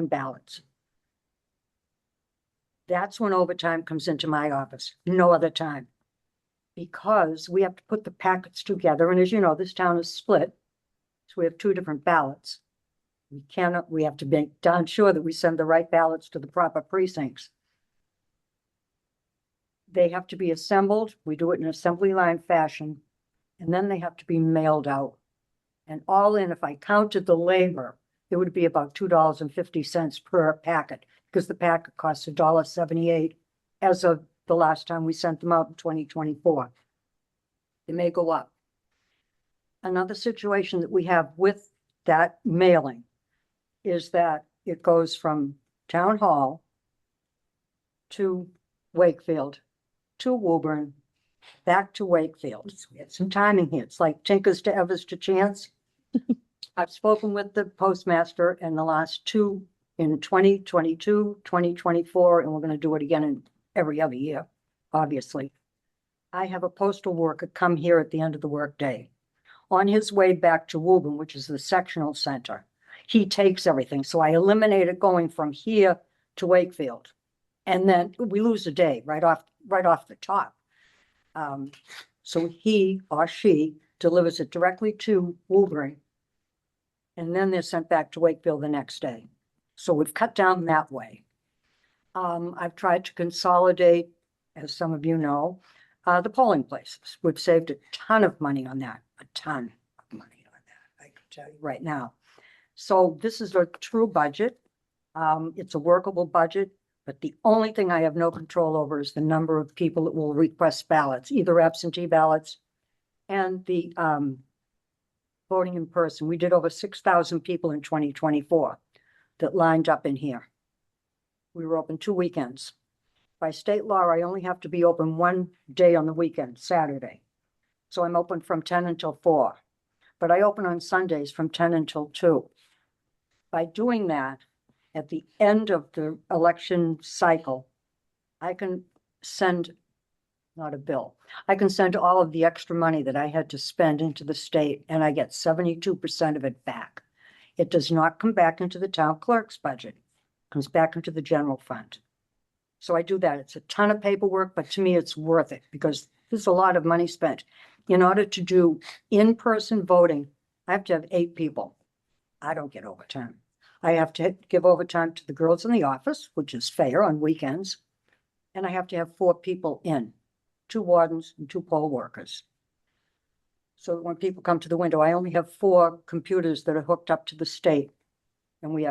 ballots. That's when overtime comes into my office, no other time. Because we have to put the packets together, and as you know, this town is split, so we have 2 different ballots. We have to make darn sure that we send the right ballots to the proper precincts. They have to be assembled. We do it in assembly line fashion, and then they have to be mailed out. And all in, if I counted the labor, it would be about $2.50 per packet, because the packet costs $1.78 as of the last time we sent them out in 2024. It may go up. Another situation that we have with that mailing is that it goes from Town Hall to Wakefield to Woburn, back to Wakefield. So we had some timing here. It's like Tinkers to Evers to Chance. I've spoken with the postmaster in the last 2, in 2022, 2024, and we're going to do it again in every other year, obviously. I have a postal worker come here at the end of the workday. On his way back to Woburn, which is the sectional center, he takes everything. So I eliminate it going from here to Wakefield. And then we lose a day right off the top. So he or she delivers it directly to Woburn, and then they're sent back to Wakefield the next day. So we've cut down that way. I've tried to consolidate, as some of you know, the polling places. We've saved a ton of money on that, a ton of money on that, I can tell you right now. So this is a true budget. It's a workable budget. But the only thing I have no control over is the number of people that will request ballots, either absentee ballots and the voting in person. We did over 6,000 people in 2024 that lined up in here. We were open 2 weekends. By state law, I only have to be open 1 day on the weekend, Saturday. So I'm open from 10 until 4. But I open on Sundays from 10 until 2. By doing that, at the end of the election cycle, I can send, not a bill, I can send all of the extra money that I had to spend into the state, and I get 72% of it back. It does not come back into the town clerk's budget. It comes back into the general fund. So I do that. It's a ton of paperwork, but to me, it's worth it because there's a lot of money spent. In order to do in-person voting, I have to have 8 people. I don't get overtime. I have to give overtime to the girls in the office, which is fair on weekends. And I have to have 4 people in, 2 wardens and 2 poll workers. So when people come to the window, I only have 4 computers that are hooked up to the state. And we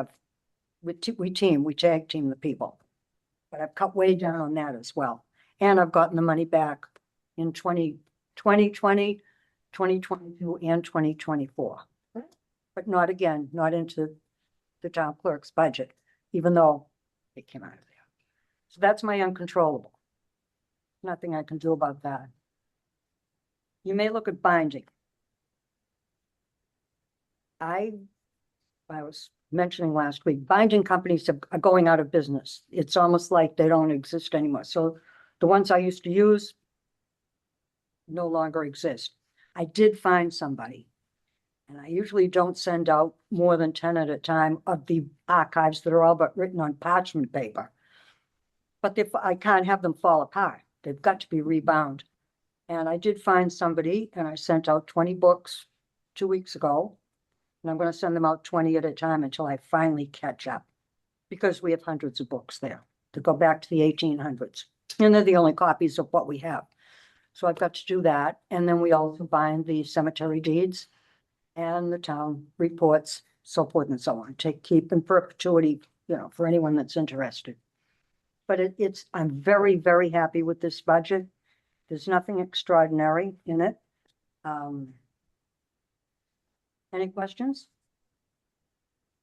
tag team the people. But I've cut way down on that as well. And I've gotten the money back in 2020, 2022, and 2024. But not into the town clerk's budget, even though it came out of there. So that's my uncontrollable. Nothing I can do about that. You may look at binding. I was mentioning last week, binding companies are going out of business. It's almost like they don't exist anymore. So the ones I used to use no longer exist. I did find somebody. And I usually don't send out more than 10 at a time of the archives that are all but written on parchment paper. But I can't have them fall apart. They've got to be rebound. And I did find somebody, and I sent out 20 books 2 weeks ago. And I'm going to send them out 20 at a time until I finally catch up. Because we have hundreds of books there to go back to the 1800s. And they're the only copies of what we have. So I've got to do that. And then we also bind the cemetery deeds and the town reports so forth and so on, keep in perpetuity, for anyone that's interested. But I'm very, very happy with this budget. There's nothing extraordinary in it. Any questions?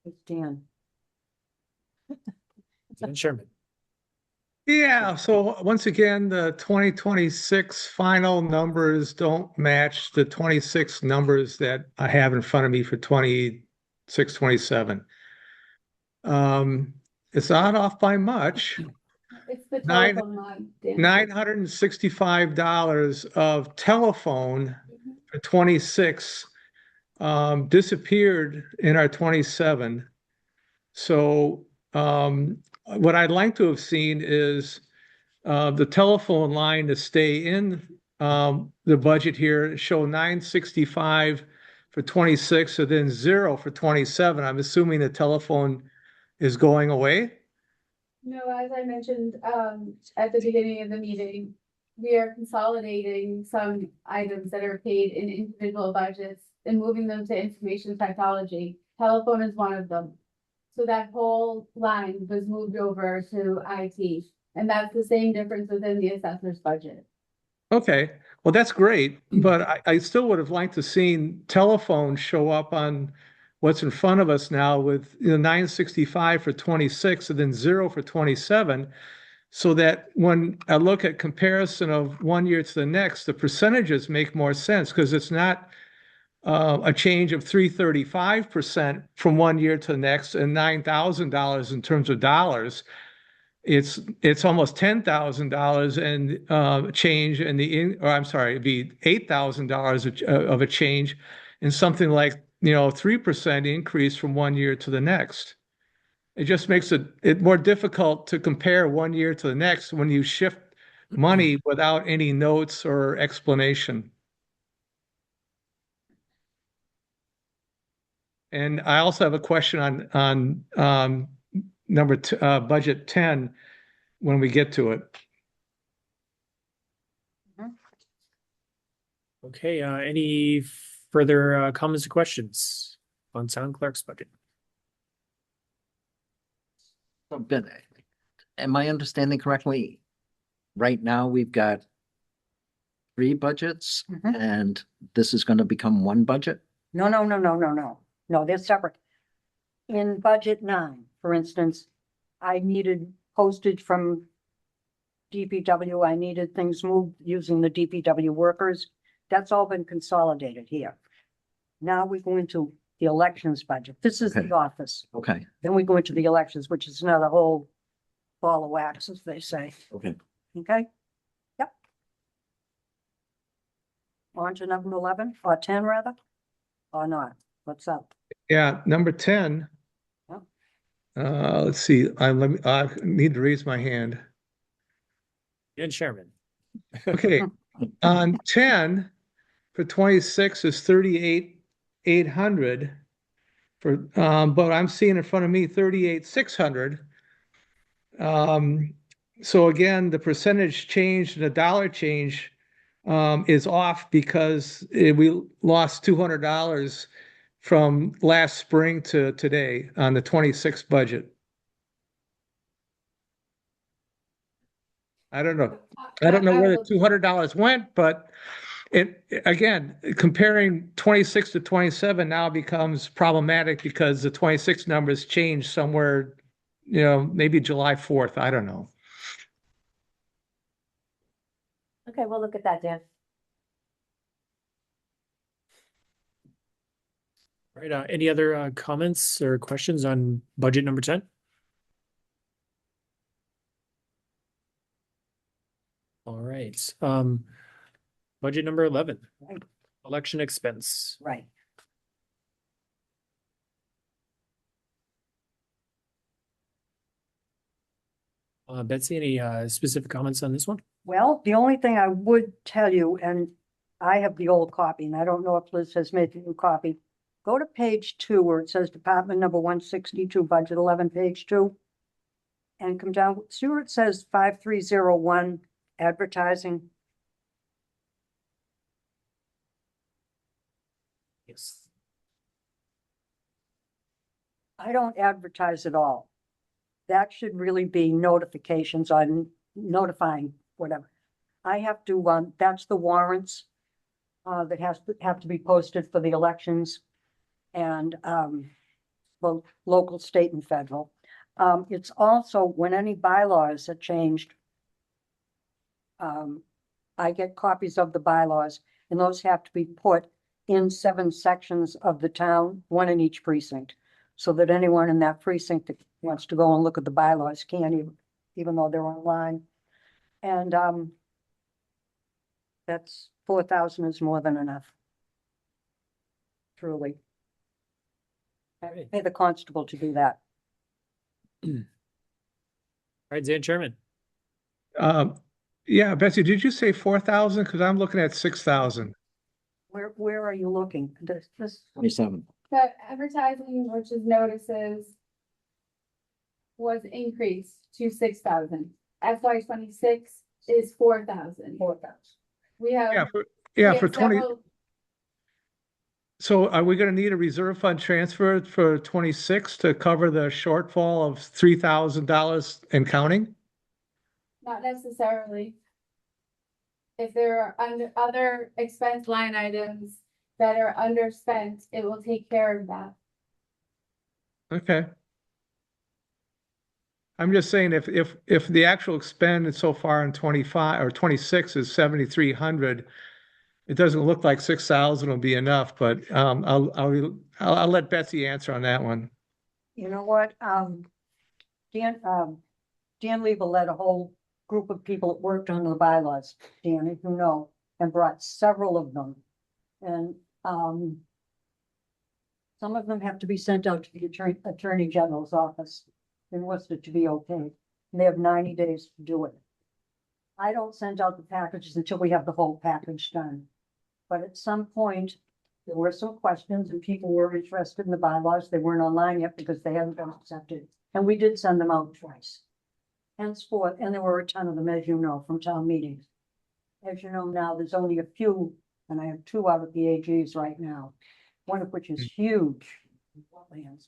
It's Dan. Dan Sherman. Yeah, so once again, the 2026 final numbers don't match the 26 numbers that I have in front of me for 26, 27. It's not off by much. It's the Nine, telephone line, Dan. $965 of telephone for 26 disappeared in our 27. So what I'd like to have seen is the telephone line to stay in the budget here, show 965 for 26 and then 0 for 27. I'm assuming the telephone is going away. No, as I mentioned, at the beginning of the meeting, we are consolidating some items that are paid in individual budgets and moving them to information technology. Telephone is one of them. So that whole line was moved over to IT, and that's the same difference within the assessor's budget. Okay, well, that's great, but I still would have liked to seen telephone show up on what's in front of us now with 965 for 26 and then 0 for 27, so that when I look at comparison of one year to the next, the percentages make more sense because it's not a change of 335% from one year to the next and $9,000 in terms of dollars. It's almost $10,000 and change in it'd be $8,000 of a change in something like 3% increase from one year to the next. It just makes it more difficult to compare one year to the next when you shift money without any notes or explanation. And I also have a question on budget 10 when we get to it. Okay, any further comments or questions on Sound Clerk's budget? So, Ben, am I understanding correctly? Right now, we've got 3 budgets and this is going to become one budget? No, no, no, no, no, no. No, they're separate. In budget 9, for instance, I needed postage from DPW. I needed things moved using the DPW workers. That's all been consolidated here. Now we go into the elections budget. This is the office. Okay, Then we go into the elections, which is another whole ball of wax, as they say. okay. Okay? Yep. On to number 11, or 10 rather, or not? What's up? Yeah, number 10. Yep. Let's see. I need to raise my hand. Dan Sherman. Okay, on 10 for 26 is 38,800 for but I'm seeing in front of me 38,600. So again, the percentage change and the dollar change is off because we lost $200 from last spring to today on the 26 budget. I don't know. I don't know where the $200 went, but again, comparing 26 to 27 now becomes problematic because the 26 numbers change somewhere, maybe July 4th. I don't know. Okay, we'll look at that, Dan. All right, any other comments or questions on budget number 10? All right, budget number 11, Right. election expense. Right. Betsy, any specific comments on this one? Well, the only thing I would tell you, and I have the old copy, and I don't know if Liz has made the new copy. Go to page 2 where it says Department number 162, budget 11, page 2. And come down, see where it says 5301, advertising. Yes. I don't advertise at all. That should really be notifications on notifying, whatever. I have to, that's the warrants that have to be posted for the elections and, both local, state and federal. It's also when any bylaws are changed, I get copies of the bylaws and those have to be put in 7 sections of the town, 1 in each precinct. So that anyone in that precinct that wants to go and look at the bylaws can, even though they're online. And, that's 4,000 is more than enough. Truly. I pay the constable to do that. All right, Zan Chairman. Yeah, Betsy, did you say 4,000? Because I'm looking at 6,000. Where are you looking? This 27. The advertising, which is notices, was increased to 6,000. FY 26 is 4,000. 4,000. We have. Yeah, we for have 20. several- So are we going to need a reserve fund transfer for 26 to cover the shortfall of $3,000 and counting? Not necessarily. If there are other expense line items that are underspent, it will take care of that. Okay. I'm just saying if the actual expend so far in 25 or 26 is 7,300, it doesn't look like 6,000 will be enough, but I'll let Betsy answer on that one. You know what, Dan Leva led a whole group of people that worked on the bylaws, Dan, if you know, and brought several of them. And, some of them have to be sent out to the Attorney General's office in Worcester to be okay. And they have 90 days to do it. I don't send out the packages until we have the whole package done. But at some point, there were some questions and people were interested in the bylaws. They weren't online yet because they hadn't been accepted. And we did send them out twice. Henceforth, and there were a ton of them, as you know, from town meetings. As you know now, there's only a few, and I have 2 out of the AGs right now, one of which is huge. Wetlands.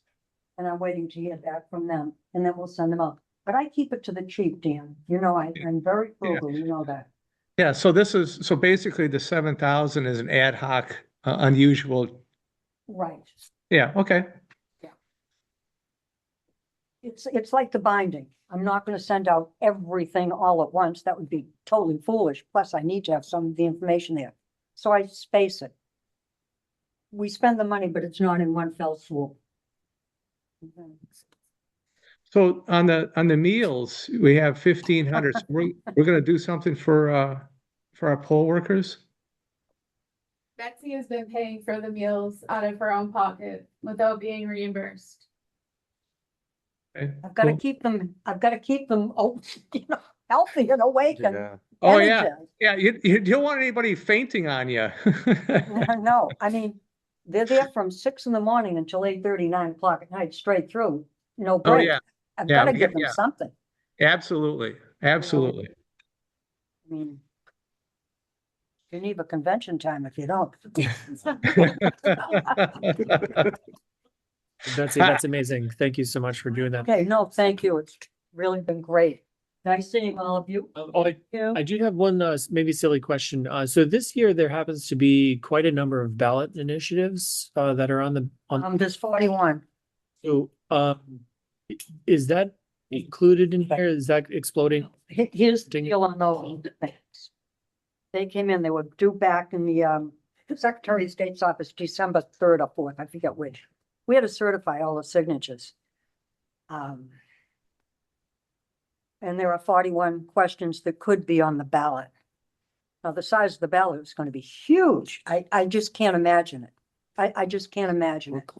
And I'm waiting to hear back from them, and then we'll send them out. But I keep it to the chief, Dan. You know, I'm very frugal, you know that. Yeah, so basically the 7,000 is an ad hoc, unusual. Right. Yeah, okay. It's like the binding. I'm not gonna send out everything all at once. That would be totally foolish. Plus, I need to have some of the information there. So I space it. We spend the money, but it's not in one fell swoop. So on the meals, we have 1,500. So we're gonna do something for our poll workers. Betsy has been paying for the meals out of her own pocket without being reimbursed. Okay, I've got to cool. I've got to keep them, healthy and awake and Oh yeah, energized. yeah. You don't want anybody fainting on you. No, I mean, they're there from 6 in the morning until 8:30, 9 o'clock at night, straight through, no Oh break. yeah, I've yeah, got to give them yeah. something. Absolutely, absolutely. I mean, Geneva Convention time if you don't. That's amazing. Thank you so much for doing that. Okay, no, thank you. It's really been great. Nice seeing all of you. I do have one maybe silly question. So this year there happens to be quite a number of ballot initiatives that are on There's 41. So is that included in here? Is that exploding? Here's the deal on those things. They came in, they were due back in the Secretary of State's office, December 3rd or 4th, I forget which. We had to certify all the signatures. And there are 41 questions that could be on the ballot. Now, the size of the ballot is going to be huge. I just can't imagine it. I just can't imagine it.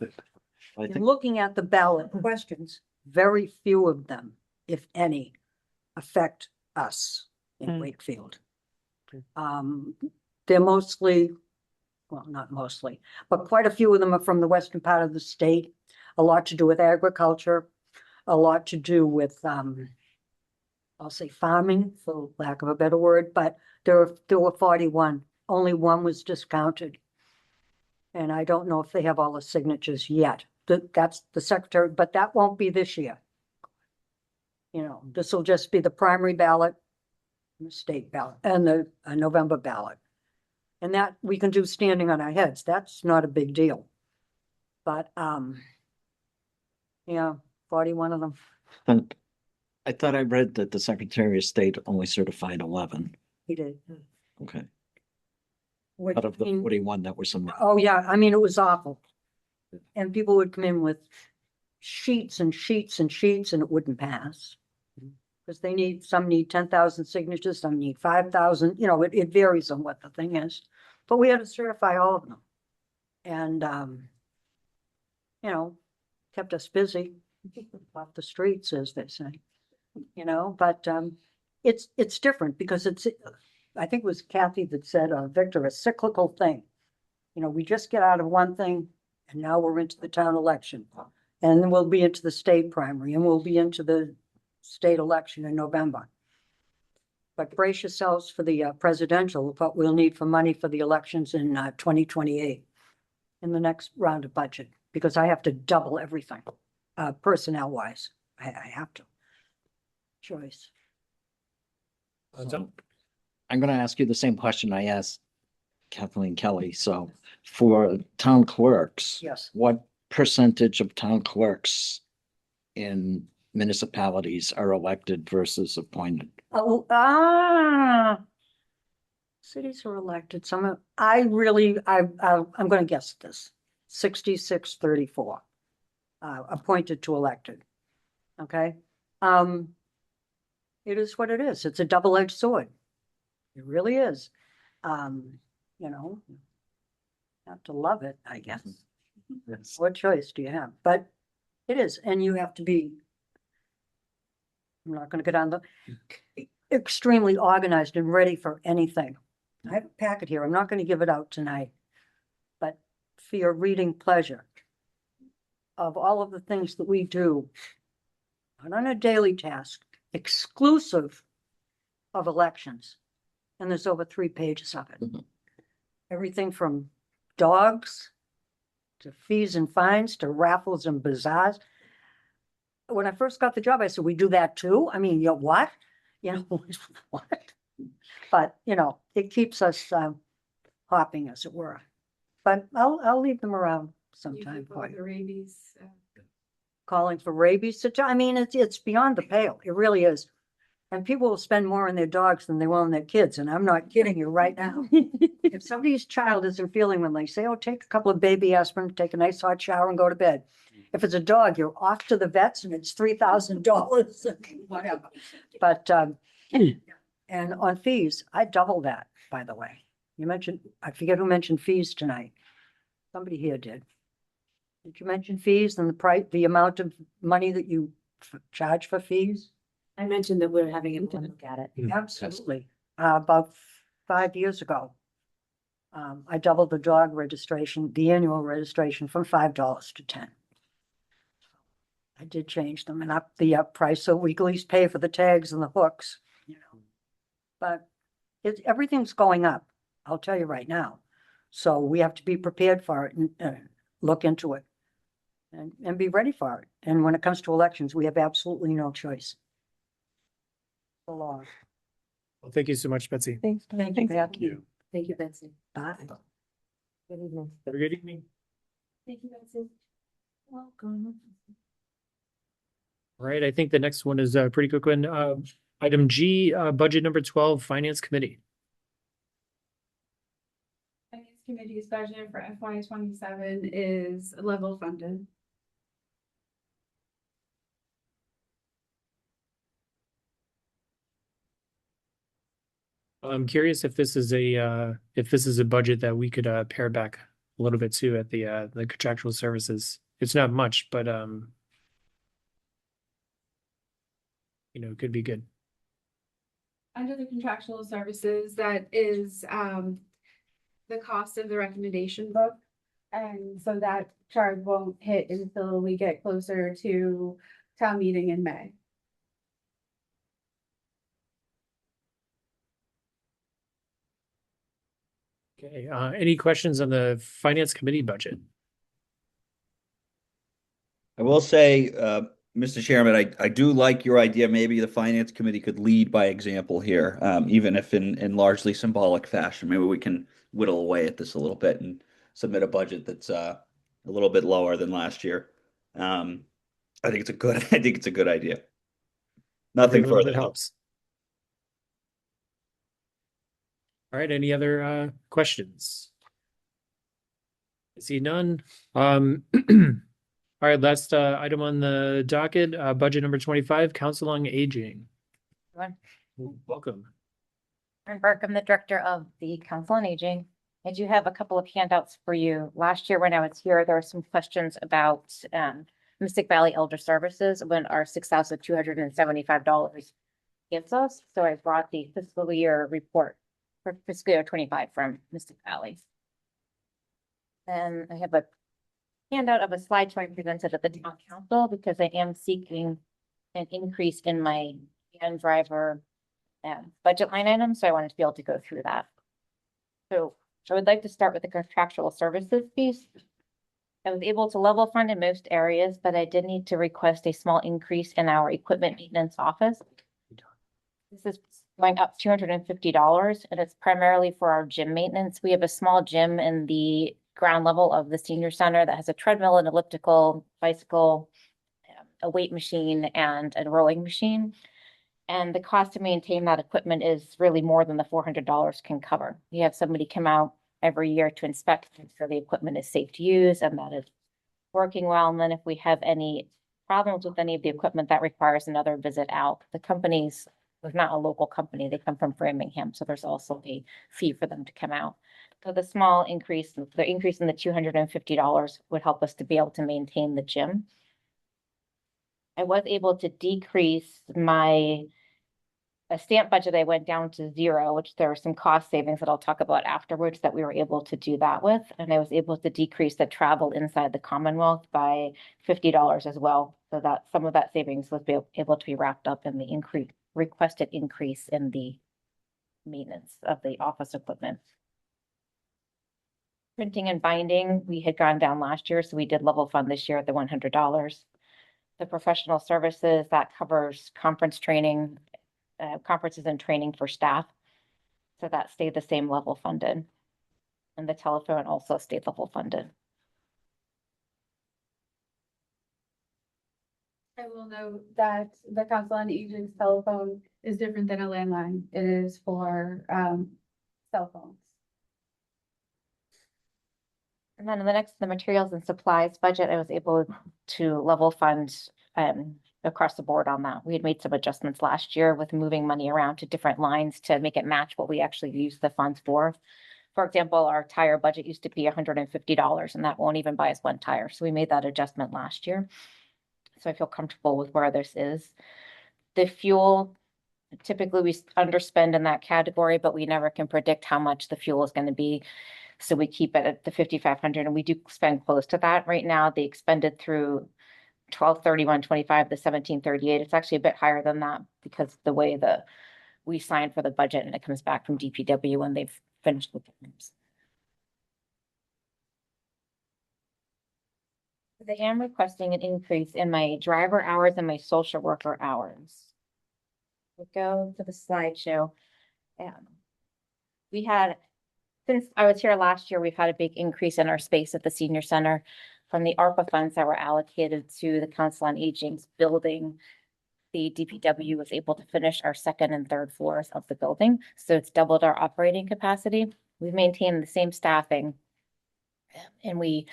And looking at the ballot questions, very few of them, if any, affect us in Wakefield. They're mostly, well, not mostly, but quite a few of them are from the western part of the state. A lot to do with agriculture, a lot to do with, I'll say farming, for lack of a better word, but there were 41. Only one was discounted. And I don't know if they have all the signatures yet. that's the secretary, but that won't be this year. You know, this will just be the primary ballot, and the state ballot, and the November ballot. And that we can do standing on our heads. That's not a big deal. But, yeah, 41 of them. And I thought I read that the Secretary of State only certified 11. He did. Okay. Which Out of the mean- 41 that were submitted. Oh, yeah, I mean, it was awful. And people would come in with sheets and sheets and sheets and it wouldn't pass. Because some need 10,000 signatures, some need 5,000, you know, it varies on what the thing is. But we had to certify all of them. And, you know, kept us busy off the streets, as they say, you know, but, it's different because I think it was Kathy that said, Victor, a cyclical thing. You know, we just get out of one thing and now we're into the town election. And then we'll be into the state primary and we'll be into the state election in November. But brace yourselves for the presidential, what we'll need for money for the elections in 2028 in the next round of budget, because I have to double everything, personnel wise. I have to. Choice. I'm going to ask you the same question I asked Kathleen Kelly. So for town clerks, Yes. what percentage of town clerks in municipalities are elected versus appointed? Oh, cities are elected. I'm going to guess this, 66-34, appointed to elected. Okay. It is what it is. It's a double-edged sword. It really is. You know, you have to love it, I guess. Yes. What choice do you have? But it is, and you have to be, I'm not going to get on the extremely organized and ready for anything. I have a packet here. I'm not going to give it out tonight, but for your reading pleasure of all of the things that we do, not on a daily task, exclusive of elections. And there's over 3 pages of it. Mhm. Everything from dogs to fees and fines to raffles and bazaars. When I first got the job, I said, we do that too? I mean, what? You know, what? But, you know, it keeps us hopping, as it were. But I'll leave them around sometime for you. The rabies. Calling for rabies, I mean, it's beyond the pale. It really is. And people will spend more on their dogs than they will on their kids, and I'm not kidding you right now. If somebody's child isn't feeling well, they say, oh, take a couple of baby aspirin, take a nice hot shower and go to bed. If it's a dog, you're off to the vets and it's $3,000, whatever. But, and on fees, I double that, by the way. You mentioned, I forget who mentioned fees tonight. Somebody here did. Did you mention fees and the price, the amount of money that you charge for fees? I mentioned that we're having a look at it. Absolutely. About 5 years ago, I doubled the dog registration, the annual registration from $5 to 10. I did change them and up the price so we at least pay for the tags and the hooks, you know. But everything's going up, I'll tell you right now. So we have to be prepared for it and look into it and be ready for it. And when it comes to elections, we have absolutely no choice. The law. Well, thank you so much, Betsy. Thanks. Thank you, Thanks. Becky. Thank you, Betsy. Bye. Good evening. Have a good evening. Thank you, Betsy. Welcome. All right, I think the next one is a pretty quick one. Item G, budget number 12, Finance Committee. Finance Committee's budget for FY 27 is level funded. I'm curious if this is a budget that we could pare back a little bit too at the contractual services. It's not much, but you know, it could be good. Under the contractual services, that is the cost of the recommendation book. And so that charge won't hit until we get closer to town meeting in May. Okay, any questions on the Finance Committee budget? will say, Mr. Chairman, I do like your idea. Maybe the finance committee could lead by example here, even if in largely symbolic fashion. Maybe we can whittle away at this a little bit and submit a budget that's a little bit lower than last year. I think it's a good, I think it's a good idea. Every Nothing little further. bit helps. All right, any other questions? I see none. All right, last item on the docket, budget number 25, Council on Aging. Everyone. Welcome. I'm Burke. I'm the director of the Council on Aging. I do have a couple of handouts for you. Last year when I was here, there were some questions about Mystic Valley Elder Services when our $6,275 gives us. So I brought the fiscal year report for fiscal year 25 from Mystic Valley. Then I have a handout of a slideshow I presented at the town council because I am seeking an increase in my van driver budget line item, so I wanted to be able to go through that. So I would like to start with the contractual services piece. I was able to level fund in most areas, but I did need to request a small increase in our equipment maintenance office. This is going up $250, and it's primarily for our gym maintenance. We have a small gym in the ground level of the senior center that has a treadmill, an elliptical, bicycle, a weight machine, and a rowing machine. And the cost to maintain that equipment is really more than the $400 can cover. We have somebody come out every year to inspect and make sure the equipment is safe to use and that it's working well. And then if we have any problems with any of the equipment, that requires another visit out. The company's not a local company. They come from Framingham. So there's also a fee for them to come out. So the small increase, the increase in the $250 would help us to be able to maintain the gym. I was able to decrease my stamp budget. I went down to 0, which there were some cost savings that I'll talk about afterwards that we were able to do that with. And I was able to decrease the travel inside the Commonwealth by $50 as well. So that some of that savings was able to be wrapped up in the requested increase in the maintenance of the office equipment. Printing and binding, we had gone down last year, so we did level fund this year at the $100. The professional services, that covers conference training, conferences and training for staff. So that stayed the same level funded. And the telephone also stayed level funded. I will note that the Council on Aging's telephone is different than a landline. It is for cell phones. And then in the materials and supplies budget, I was able to level fund across the board on that. We had made some adjustments last year with moving money around to different lines to make it match what we actually use the funds for. For example, our tire budget used to be $150, and that won't even buy us one tire. So we made that adjustment last year. So I feel comfortable with where this is. The fuel, typically we underspend in that category, but we never can predict how much the fuel is going to be. So we keep it at the 5,500, and we do spend close to that right now. They expended through 12/31/25, the 17/38. It's actually a bit higher than that because the way we signed for the budget and it comes back from DPW when they've finished with it. I am requesting an increase in my driver hours and my social worker hours. We go to the slideshow. We had, since I was here last year, we've had a big increase in our space at the senior center from the ARPA funds that were allocated to the Council on Aging's building. The DPW was able to finish our second and third floors of the building. So it's doubled our operating capacity. We've maintained the same staffing and we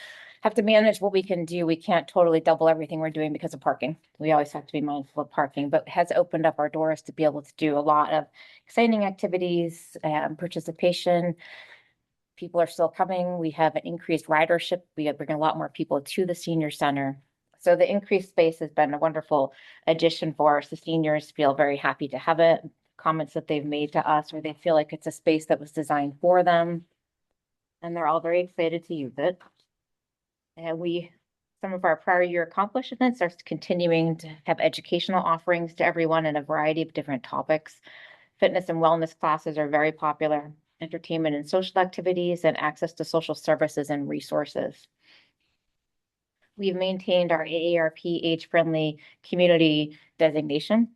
have to manage what we can do. We can't totally double everything we're doing because of parking. We always have to be mindful of parking, but it has opened up our doors to be able to do a lot of exciting activities and participation. People are still coming. We have an increased ridership. We are bringing a lot more people to the senior center. So the increased space has been a wonderful addition for us. The seniors feel very happy to have it. Comments that they've made to us where they feel like it's a space that was designed for them. And they're all very excited to use it. And some of our prior year accomplishments are continuing to have educational offerings to everyone in a variety of different topics. Fitness and wellness classes are very popular. Entertainment and social activities and access to social services and resources. We've maintained our AARP age-friendly community designation.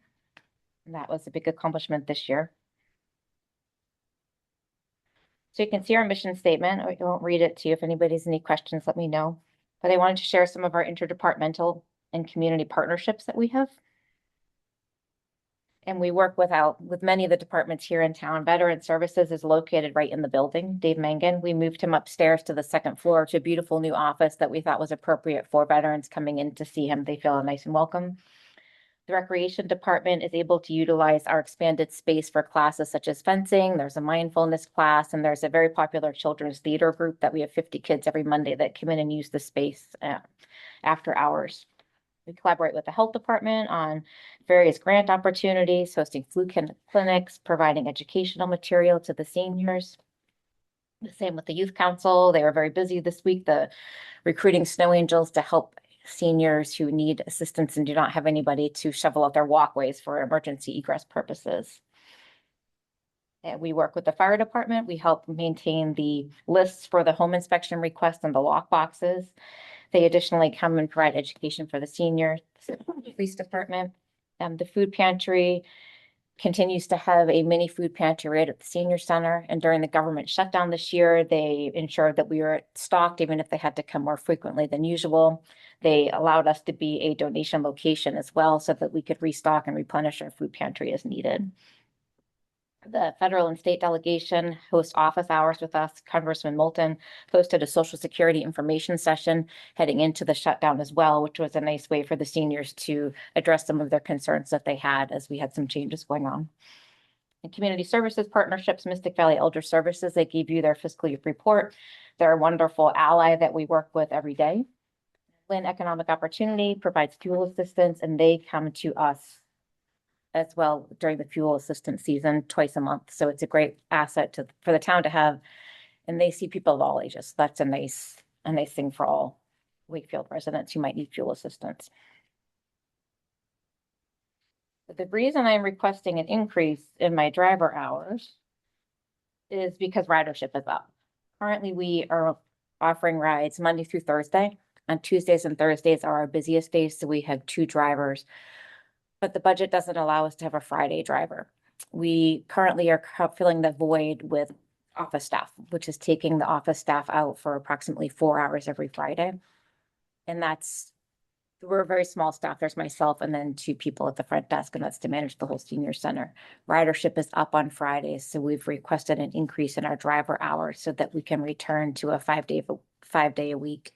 And that was a big accomplishment this year. So you can see our mission statement. I won't read it to you. If anybody has any questions, let me know. But I wanted to share some of our interdepartmental and community partnerships that we have. And we work with many of the departments here in town. Veteran Services is located right in the building. Dave Mangan, we moved him upstairs to the second floor to a beautiful new office that we thought was appropriate for veterans coming in to see him. They feel nice and welcome. The Recreation Department is able to utilize our expanded space for classes such as fencing. There's a mindfulness class, and there's a very popular children's theater group that we have 50 kids every Monday that come in and use the space after hours. We collaborate with the Health Department on various grant opportunities, hosting flu clinics, providing educational material to the seniors. The same with the Youth Council. They were very busy this week, recruiting snow angels to help seniors who need assistance and do not have anybody to shovel out their walkways for emergency egress purposes. And we work with the fire department. We help maintain the lists for the home inspection requests and the lock boxes. They additionally come and provide education for the seniors. Police department. The food pantry continues to have a mini food pantry right at the senior center. And during the government shutdown this year, they ensured that we were stocked, even if they had to come more frequently than usual. They allowed us to be a donation location as well so that we could restock and replenish our food pantry as needed. The federal and state delegation hosts office hours with us. Congressman Moulton hosted a Social Security information session heading into the shutdown as well, which was a nice way for the seniors to address some of their concerns that they had as we had some changes going on. In community services partnerships, Mystic Valley Elder Services, they gave you their fiscal year report. They're a wonderful ally that we work with every day. Lynn Economic Opportunity provides fuel assistance, and they come to us as well during the fuel assistance season twice a month. So it's a great asset for the town to have, and they see people of all ages. That's a nice thing for all Wakefield residents who might need fuel assistance. But the reason I'm requesting an increase in my driver hours is because ridership is up. Currently, we are offering rides Monday through Thursday. On Tuesdays and Thursdays are our busiest days, so we have 2 drivers. But the budget doesn't allow us to have a Friday driver. We currently are filling the void with office staff, which is taking the office staff out for approximately 4 hours every Friday. And we're a very small staff. There's myself and then 2 people at the front desk, and that's to manage the whole senior center. Ridership is up on Fridays, so we've requested an increase in our driver hours so that we can return to a 5-day a week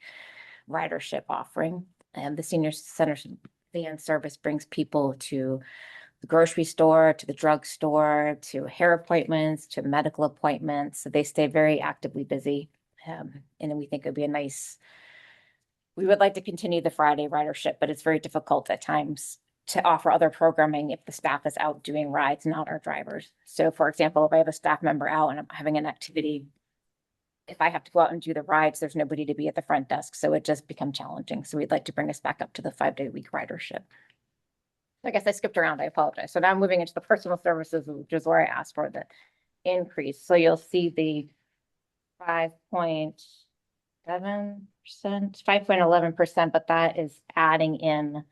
ridership offering. And the senior center van service brings people to the grocery store, to the drugstore, to hair appointments, to medical appointments. So they stay very actively busy. And we think it'd be we would like to continue the Friday ridership, but it's very difficult at times to offer other programming if the staff is out doing rides, not our drivers. So for example, if I have a staff member out and I'm having an activity, if I have to go out and do the rides, there's nobody to be at the front desk. So it just becomes challenging. So we'd like to bring us back up to the 5-day a week ridership. I guess I skipped around. I apologize. So now I'm moving into the personal services, which is where I asked for the increase. So you'll see the 5.7%, 5.11%, but that is adding in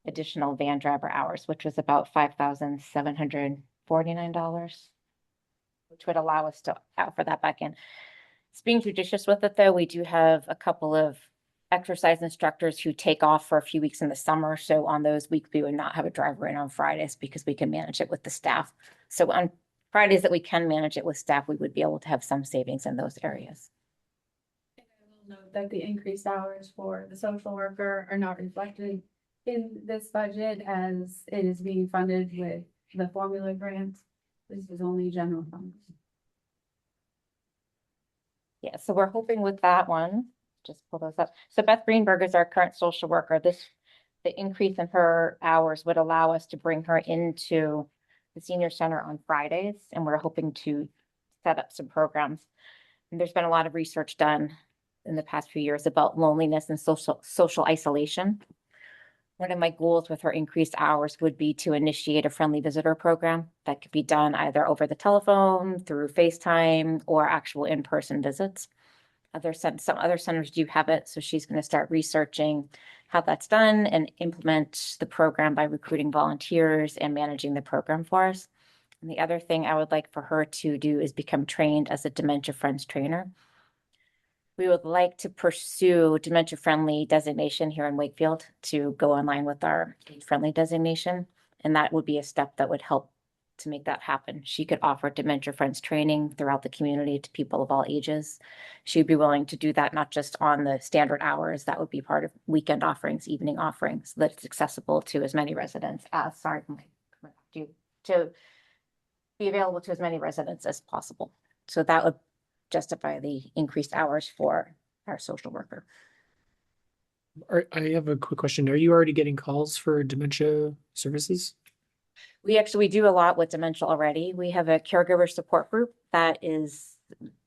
additional van driver hours, which was about $5,749, which would allow us to offer that back in. It's being judicious with it, though. We do have a couple of exercise instructors who take off for a few weeks in the summer. So on those weeks, we would not have a driver in on Fridays because we can manage it with the staff. So on Fridays that we can manage it with staff, we would be able to have some savings in those areas. I will note that the increased hours for the social worker are not reflected in this budget as it is being funded with the formula grant. This is only general funds. Yeah, so we're hoping with that one, just pull those up. So Beth Greenberg is our current social worker. The increase in her hours would allow us to bring her into the senior center on Fridays, and we're hoping to set up some programs. And there's been a lot of research done in the past few years about loneliness and social isolation. One of my goals with her increased hours would be to initiate a friendly visitor program that could be done either over the telephone, through FaceTime, or actual in-person visits. some other centers do have it, so she's going to start researching how that's done and implement the program by recruiting volunteers and managing the program for us. And the other thing I would like for her to do is become trained as a Dementia Friends trainer. We would like to pursue dementia friendly designation here in Wakefield to go online with our friendly designation. And that would be a step that would help to make that happen. She could offer dementia friends training throughout the community to people of all ages. She'd be willing to do that, not just on the standard hours. That would be part of weekend offerings, evening offerings, so that it's accessible to as many residents as, to be available to as many residents as possible. So that would justify the increased hours for our social worker. I have a quick question. Are you already getting calls for dementia services? We do a lot with dementia already. We have a caregiver support group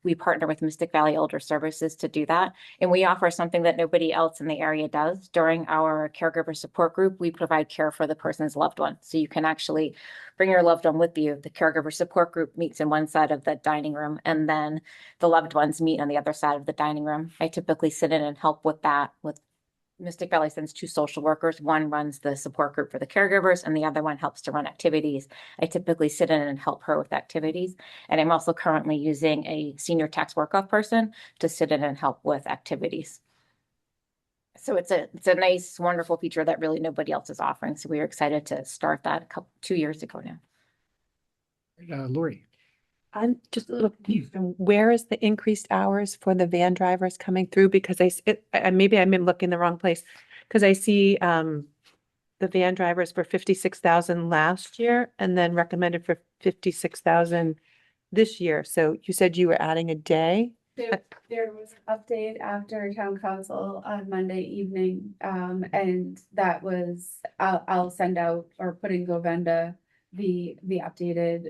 we partner with Mystic Valley Elder Services to do that. And we offer something that nobody else in the area does. During our caregiver support group, we provide care for the person's loved one. So you can actually bring your loved one with you. The caregiver support group meets in one side of the dining room, and then the loved ones meet on the other side of the dining room. I typically sit in and help with that. With Mystic Valley sends 2 social workers. One runs the support group for the caregivers, and the other one helps to run activities. I typically sit in and help her with activities. And I'm also currently using a senior tax work-off person to sit in and help with activities. So it's a nice, wonderful feature that really nobody else is offering. So we are excited to start that 2 years ago now. Lori. I'm just a little confused. Where is the increased hours for the van drivers coming through? Because maybe I'm looking the wrong place. Because I see the van drivers for 56,000 last year and then recommended for 56,000 this year. So you said you were adding a day? There was an update after town council on Monday evening, and that was, I'll send out or put in Govenda the updated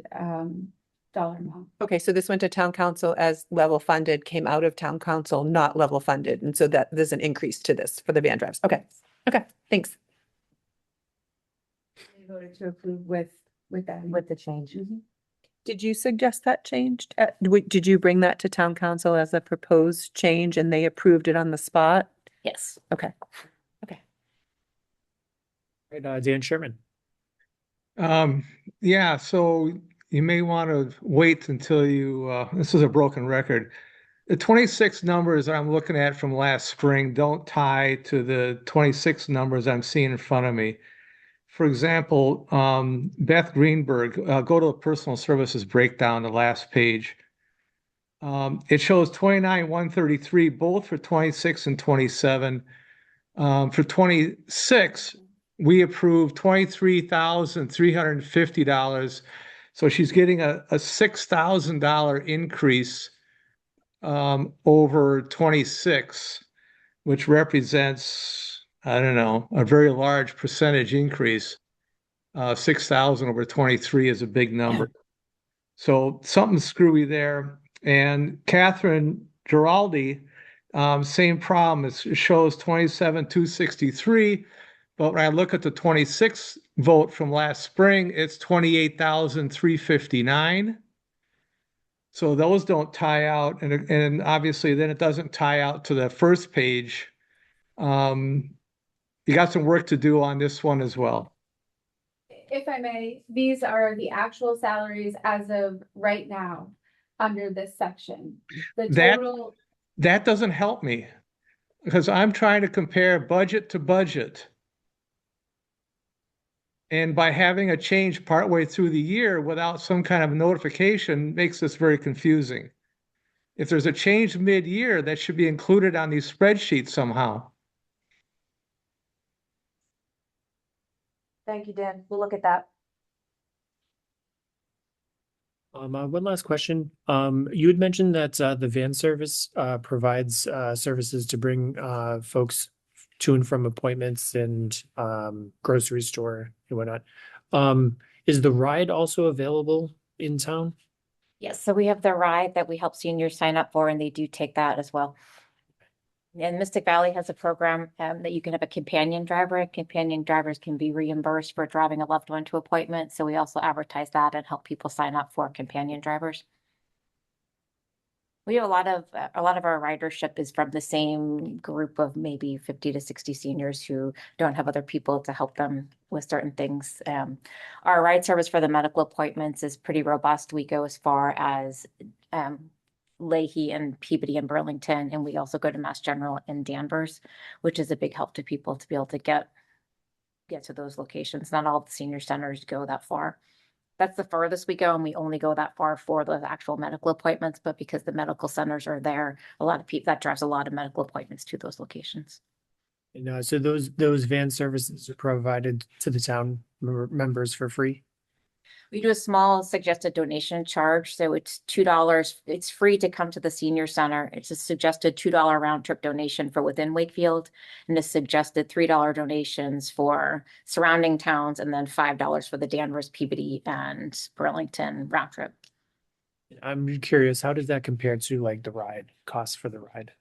dollar amount. Okay, so this went to town council as level funded, came out of town council, not level funded. And so that there's an increase to this for the van drives. Okay, thanks. We voted to approve with that. With the change. Did you suggest that changed? Did you bring that to town council as a proposed change and they approved it on the spot? Yes. Okay. Right, Dan Sherman. Yeah, so you may want to wait until this is a broken record. The 26 numbers I'm looking at from last spring don't tie to the 26 numbers I'm seeing in front of me. For example, Beth Greenberg, go to the personal services breakdown, the last page. It shows 29,133, both for 26 and 27. For 26, we approved $23,350. So she's getting a $6,000 increase over 26, which represents, I don't know, a very large percentage increase. 6,000 over 23 is a big number. So something screwy there. And Catherine Giraldi, same problem. It shows 27,263. But when I look at the 26 vote from last spring, it's 28,359. So those don't tie out. And obviously then it doesn't tie out to the first page. You got some work to do on this one as well. If I may, these are the actual salaries as of right now under this section. The total. That doesn't help me because I'm trying to compare budget to budget. And by having a change partway through the year without some kind of notification makes this very confusing. If there's a change mid-year, that should be included on these spreadsheets somehow. Thank you, Dan. We'll look at that. One last question. You had mentioned that the van service provides services to bring folks to and from appointments and grocery store and whatnot. Is the ride also available in town? Yes, so we have the ride that we help seniors sign up for, and they do take that as well. And Mystic Valley has a program that you can have a companion driver. Companion drivers can be reimbursed for driving a loved one to appointments. So we also advertise that and help people sign up for companion drivers. We have a lot of our ridership is from the same group of maybe 50 to 60 seniors who don't have other people to help them with certain things. Our ride service for the medical appointments is pretty robust. We go as far as Leahy and Peabody and Burlington, and we also go to Mass General in Danvers, which is a big help to people to be able to get to those locations. Not all the senior centers go that far. That's the furthest we go, and we only go that far for the actual medical appointments. But because the medical centers are there, a lot of people that drives a lot of medical appointments to those locations. And so those van services are provided to the town members for free. We do a small suggested donation charge, so it's $2. It's free to come to the senior center. It's a suggested $2 round trip donation for within Wakefield, and a suggested $3 donations for surrounding towns, and then $5 for the Danvers, Peabody, and Burlington round trip. I'm curious, how does that compare to like the ride cost for the ride?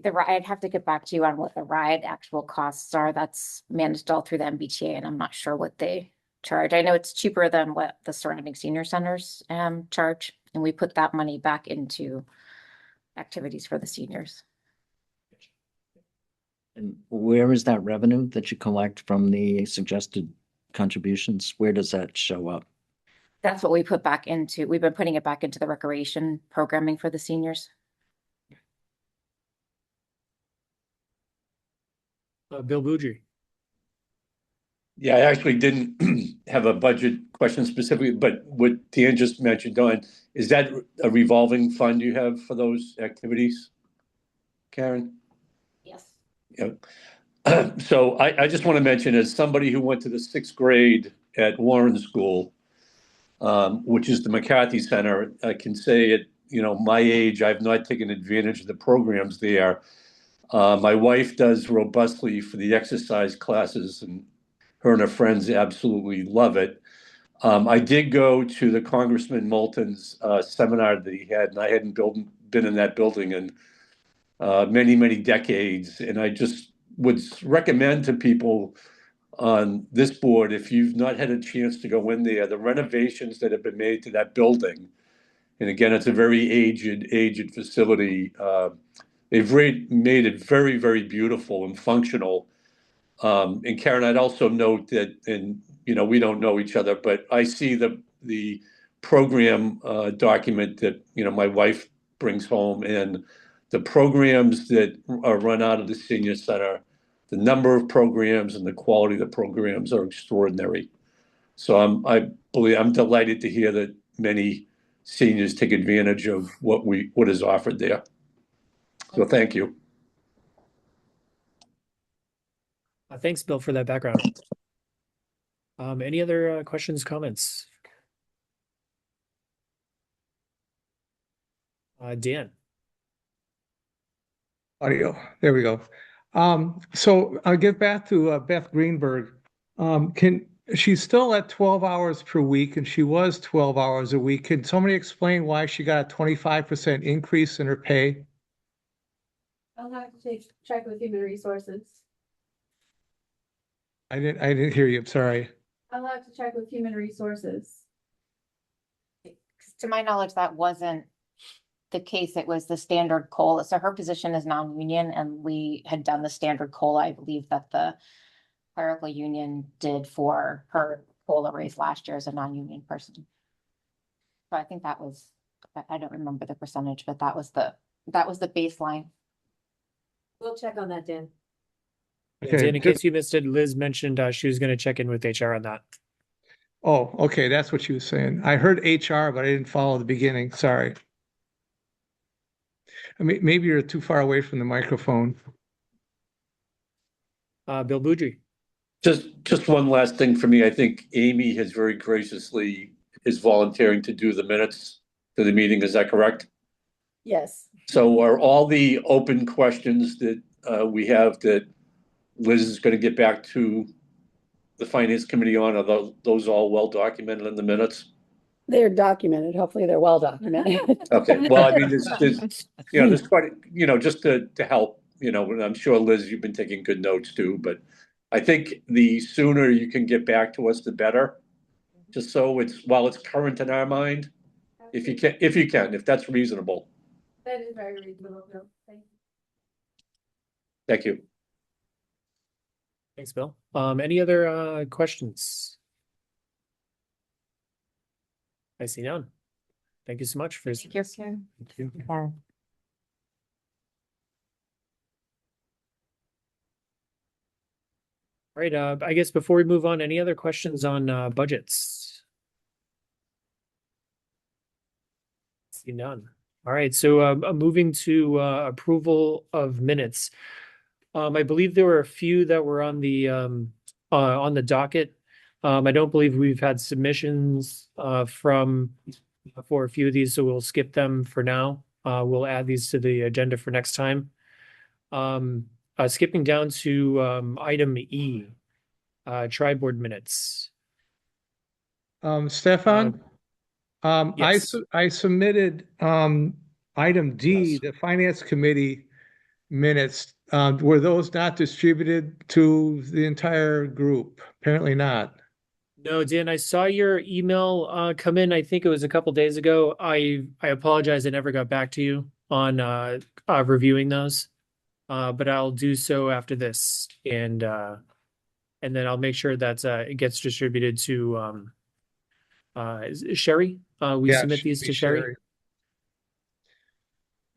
The ride, I'd have to get back to you on what the ride actual costs are. That's managed all through the MBTA, and I'm not sure what they charge. I know it's cheaper than what the surrounding senior centers charge, and we put that money back into activities for the seniors. And where is that revenue that you collect from the suggested contributions? Where does that show up? That's what we put back into, we've been putting it back into the recreation programming for the seniors. Bill Boudry. Yeah, I actually didn't have a budget question specifically, but what Dan just mentioned, Don, is that a revolving fund you have for those activities, Karen? Yes. Yep. So I just want to mention, as somebody who went to the 6th grade at Warren School, which is the McCarthy Center, I can say at my age, I've not taken advantage of the programs there. My wife does robustly for the exercise classes, and her and her friends absolutely love it. I did go to the Congressman Moulton's seminar that he had, and I hadn't been in that building in many, many decades. And I just would recommend to people on this board, if you've not had a chance to go in there, the renovations that have been made to that building. And again, it's a very aged facility. They've made it very, very beautiful and functional. And Karen, I'd also note that, and we don't know each other, but I see the program document that my wife brings home, and the programs that are run out of the senior center, the number of programs and the quality of the programs are extraordinary. So I'm delighted to hear that many seniors take advantage of what is offered there. So thank you. Thanks, Bill, for that background. Any other questions, comments? Dan. Audio. There we go. So I'll get back to Beth Greenberg. She's still at 12 hours per week, and she was 12 hours a week. Can somebody explain why she got a 25% increase in her pay? I'll have to check with human resources. I didn't hear you. I'm sorry. I'll have to check with human resources. To my knowledge, that wasn't the case. It was the standard COLA. So her position is non-union, and we had done the standard COLA. I believe that the clerical union did for her COLA raise last year as a non-union person. So I think that was, I don't remember the percentage, but that was the baseline. We'll check on that, Dan. Yeah, Dan, in case you missed it, Liz mentioned she was going to check in with HR on that. Oh, okay. That's what she was saying. I heard HR, but I didn't follow the beginning. Sorry. I mean, maybe you're too far away from the microphone. Bill Boudry. Just one last thing for me. I think Amy has very graciously is volunteering to do the minutes to the meeting. Is that correct? Yes. So are all the open questions that we have that Liz is going to get back to the Finance Committee on, are those all well documented in the minutes? They're documented. Hopefully they're well documented. Okay. Well, I mean, there's quite, just to help, and I'm sure, Liz, you've been taking good notes too, but I think the sooner you can get back to us, the better, just so while it's current in our mind. if that's reasonable. That is very reasonable, Bill. Thank you. Thank you. Thanks, Bill. Any other questions? I see none. Thank you so much for. Thank you. Thank you. Yeah. All right, I guess before we move on, any other questions on budgets? See none. All right, so moving to approval of minutes. I believe there were a few that were on the docket. I don't believe we've had submissions for a few of these, so we'll skip them for now. We'll add these to the agenda for next time. Skipping down to item E, tri-board minutes. Stefan, yes. I submitted item D, the Finance Committee minutes. Were those not distributed to the entire group? Apparently not. No, Dan, I saw your email come in. I think it was a couple days ago. I apologize. I never got back to you on reviewing those, but I'll do so after this, and then I'll make sure that it gets distributed to Sherry. We Yeah, submit should these be to Sherry.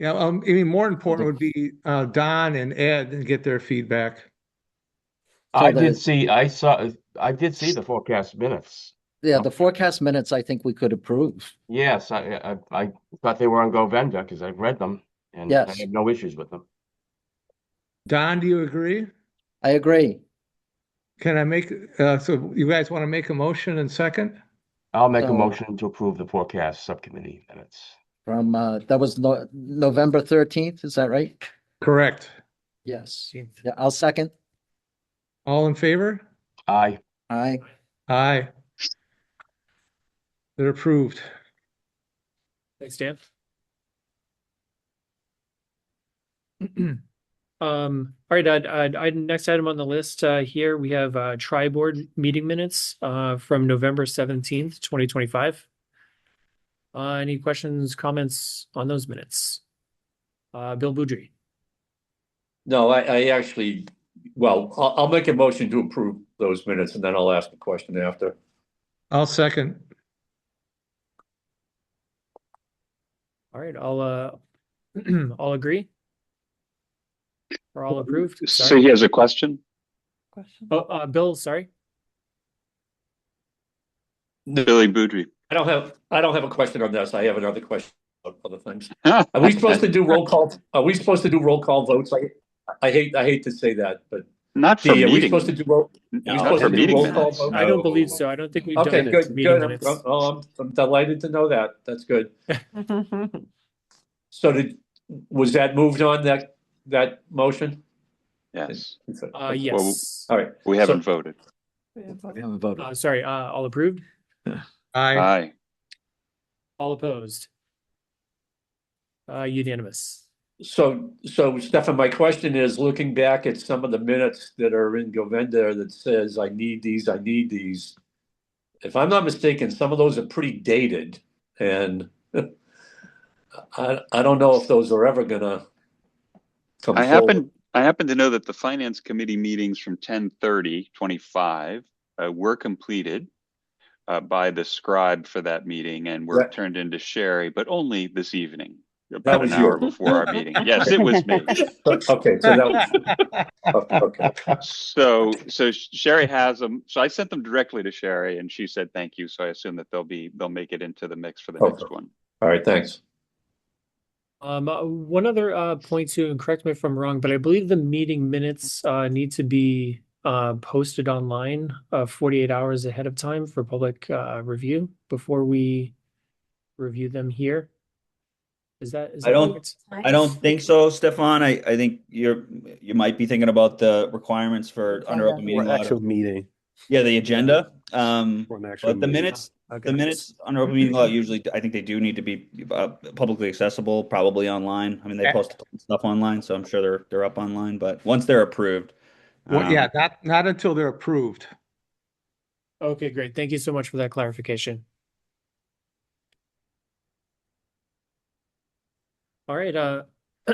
Yeah, I mean, more important would be Don and Ed and get their feedback. So I did see the forecast minutes. Yeah, the forecast minutes, I think we could approve. Yes, I thought they were on Govenda because I've read them and I Yes. have no issues with them. Don, do you agree? I agree. Can I make, so you guys want to make a motion and second? I'll make a So- motion to approve the forecast subcommittee minutes. From, that was November 13th, is that right? Correct. Yes. Yeah, I'll second. All in favor? Aye. Aye. Aye. They're approved. Thanks, Dan. All right, next item on the list here, we have tri-board meeting minutes from November 17th, 2025. Any questions, comments on those minutes? Bill Boudry. No, I actually, well, I'll make a motion to approve those minutes and then I'll ask a question after. I'll second. All right, all agree? Or all approved? So he has a question? Oh, Bill, sorry. Billy Boudry. I don't have a question on this. I have another question on other things. Are we supposed to do roll call? Are we supposed to do roll call votes? I hate to say that, but not for are we meeting. supposed to do roll? No, Are we supposed for to do meeting roll minutes. call votes? I don't believe so. I don't think we've Okay, done good, meeting good. minutes. I'm delighted to know that. That's good. So was that moved on that motion? Yes. Yes. All right. We haven't voted. We haven't voted. Sorry, all approved? Aye. All opposed? Unanimous. So Stefan, my question is, looking back at some of the minutes that are in Govenda that says, I need these. If I'm not mistaken, some of those are pretty dated, and I don't know if those are ever gonna come forward. I happen to know that the finance committee meetings from 10/30/25 were completed by the scribe for that meeting and were turned into Sherry, but only this evening, about an hour before our meeting. Yes, it was me. Okay, so that was okay. So Sherry has them. So I sent them directly to Sherry, and she said thank you. So I assume that they'll make it into the mix for the next one. All right, thanks. One other point too, and correct me if I'm wrong, but I believe the meeting minutes need to be posted online 48 hours ahead of time for public review before we review them here. Is that I don't correct? think so, Stefan. I think you might be thinking about the requirements for under open meeting law. Actual meeting. Yeah, the agenda. But the minutes under open meeting law usually, I think they do need to be publicly accessible, probably online. I mean, they post stuff online, so I'm sure they're up online. But once they're approved, Well, yeah, not until they're approved. Okay, great. Thank you so much for that clarification. All right,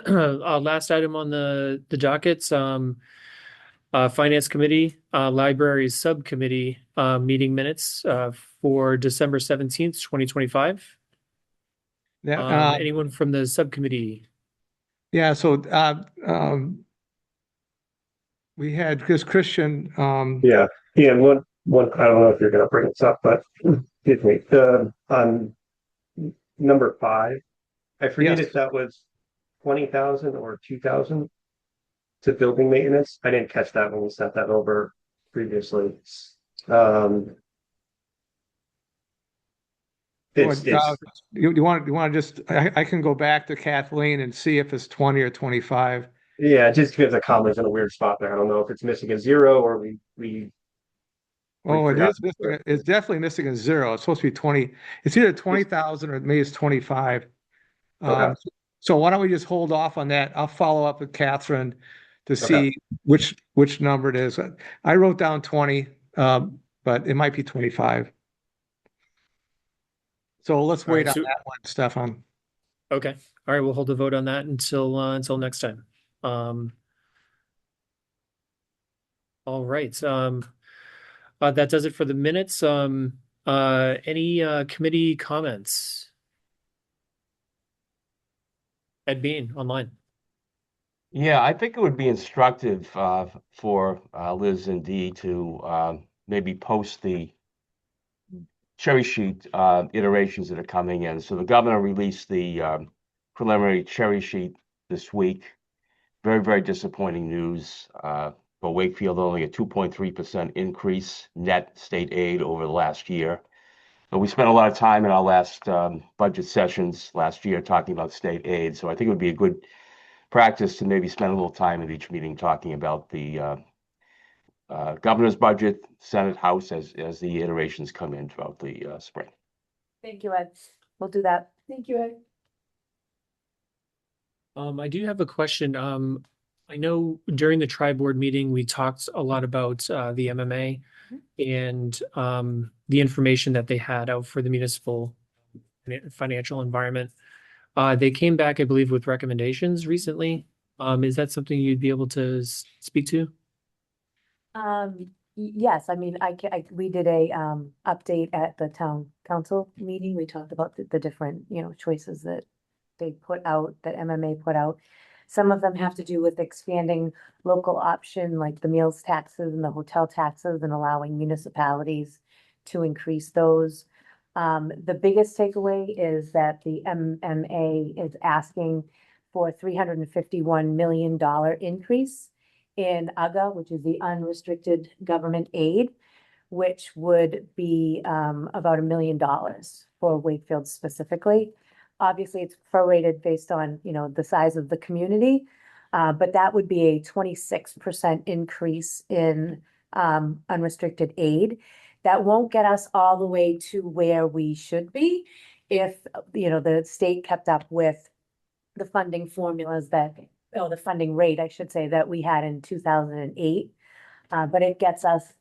last item on the dockets, Finance Committee, Library Subcommittee, meeting minutes, for December 17th, 2025. Anyone from the subcommittee? Yeah, so we had Christian. Yeah, and one, I don't know if you're gonna bring this up, but excuse me, on number 5, I forget Yes. if that was 20,000 or 2,000 to building maintenance. I didn't catch that when we sent that over previously. It's You want to just, I can go back to Kathleen and see if it's 20 or 25. yeah, just because the comma's in a weird spot there. I don't know if it's missing a zero or we Oh, it forgot. is missing, it's definitely missing a zero. It's supposed to be 20. It's either 20,000 or maybe it's 25. Okay. So why don't we just hold off on that? I'll follow up with Catherine to Okay. see which number it is. I wrote down 20, but it might be 25. So let's All right, wait on so that one, Stefan. okay, all right, we'll hold the vote on that until next time. All right, that does it for the minutes. Any committee comments? Ed Bean online. Yeah, I think it would be instructive for Liz and Dee to maybe post the cherry sheet iterations that are coming in. So the governor released the preliminary cherry sheet this week. Very, very disappointing news for Wakefield, only a 2.3% increase net state aid over the last year. But we spent a lot of time in our last budget sessions last year talking about state aid. So I think it would be a good practice to maybe spend a little time at each meeting talking about the governor's budget, Senate, House, as the iterations come in throughout the spring. Thank you, Ed. We'll do that. Thank you, Ed. I do have a question. I know during the tri-board meeting, we talked a lot about the MMA and the information that they had out for the municipal financial environment. They came back, I believe, with recommendations recently. Is that something you'd be able to speak to? Yes, I mean, we did a update at the town council meeting. We talked about the different, choices that they put out, that MMA put out. Some of them have to do with expanding local option, like the meals taxes and the hotel taxes, and allowing municipalities to increase those. The biggest takeaway is that the MMA is asking for $351 million increase in UGA, which is the unrestricted government aid, which would be about $1 million for Wakefield specifically. Obviously, it's prorated based on, the size of the community, but that would be a 26% increase in unrestricted aid. That won't get us all the way to where we should be if, the state kept up with the funding formulas the funding rate, I should say, that we had in 2008. But it gets us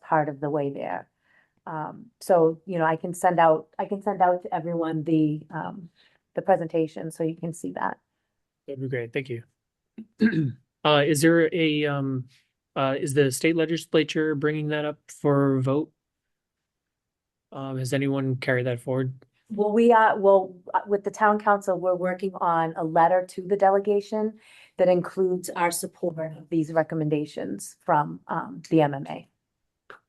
part of the way there. So, I can send out to everyone the presentation so you can see that. That'd be great. Thank you. Is there is the state legislature bringing that up for a vote? Has anyone carried that forward? Well, with the town council, we're working on a letter to the delegation that includes our support of these recommendations from the MMA.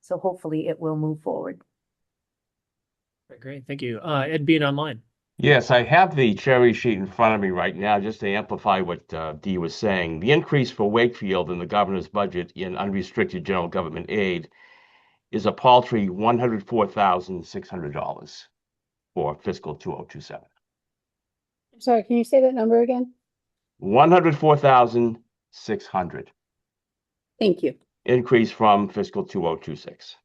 So hopefully it will move forward. Great, thank you. Ed Bean online. Yes, I have the cherry sheet in front of me right now just to amplify what Dee was saying. The increase for Wakefield in the governor's budget in unrestricted general government aid is a paltry $104,600 for fiscal 2027. Sorry, can you say that number again? 104,600. Thank you. Increase from fiscal 2026.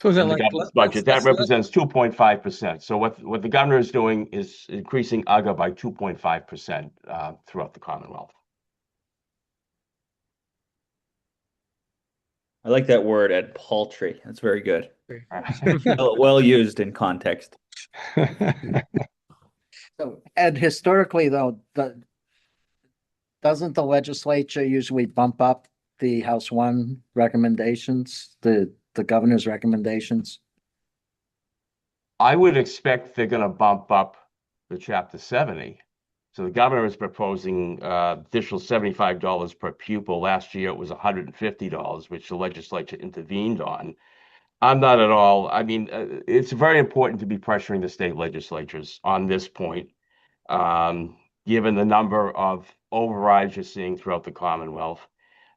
So is that In the like governor's budget, that represents 2.5%. So what the governor is doing is increasing UGA by 2.5% throughout the Commonwealth. I like that word at paltry. That's very good. Well used in context. So, Ed, historically though, doesn't the legislature usually bump up the House One recommendations, the governor's recommendations? I would expect they're gonna bump up the chapter 70. So the governor is proposing additional $75 per pupil. Last year it was $150, which the legislature intervened on. I'm not at all. I mean, it's very important to be pressuring the state legislatures on this point, given the number of overrides you're seeing throughout the Commonwealth,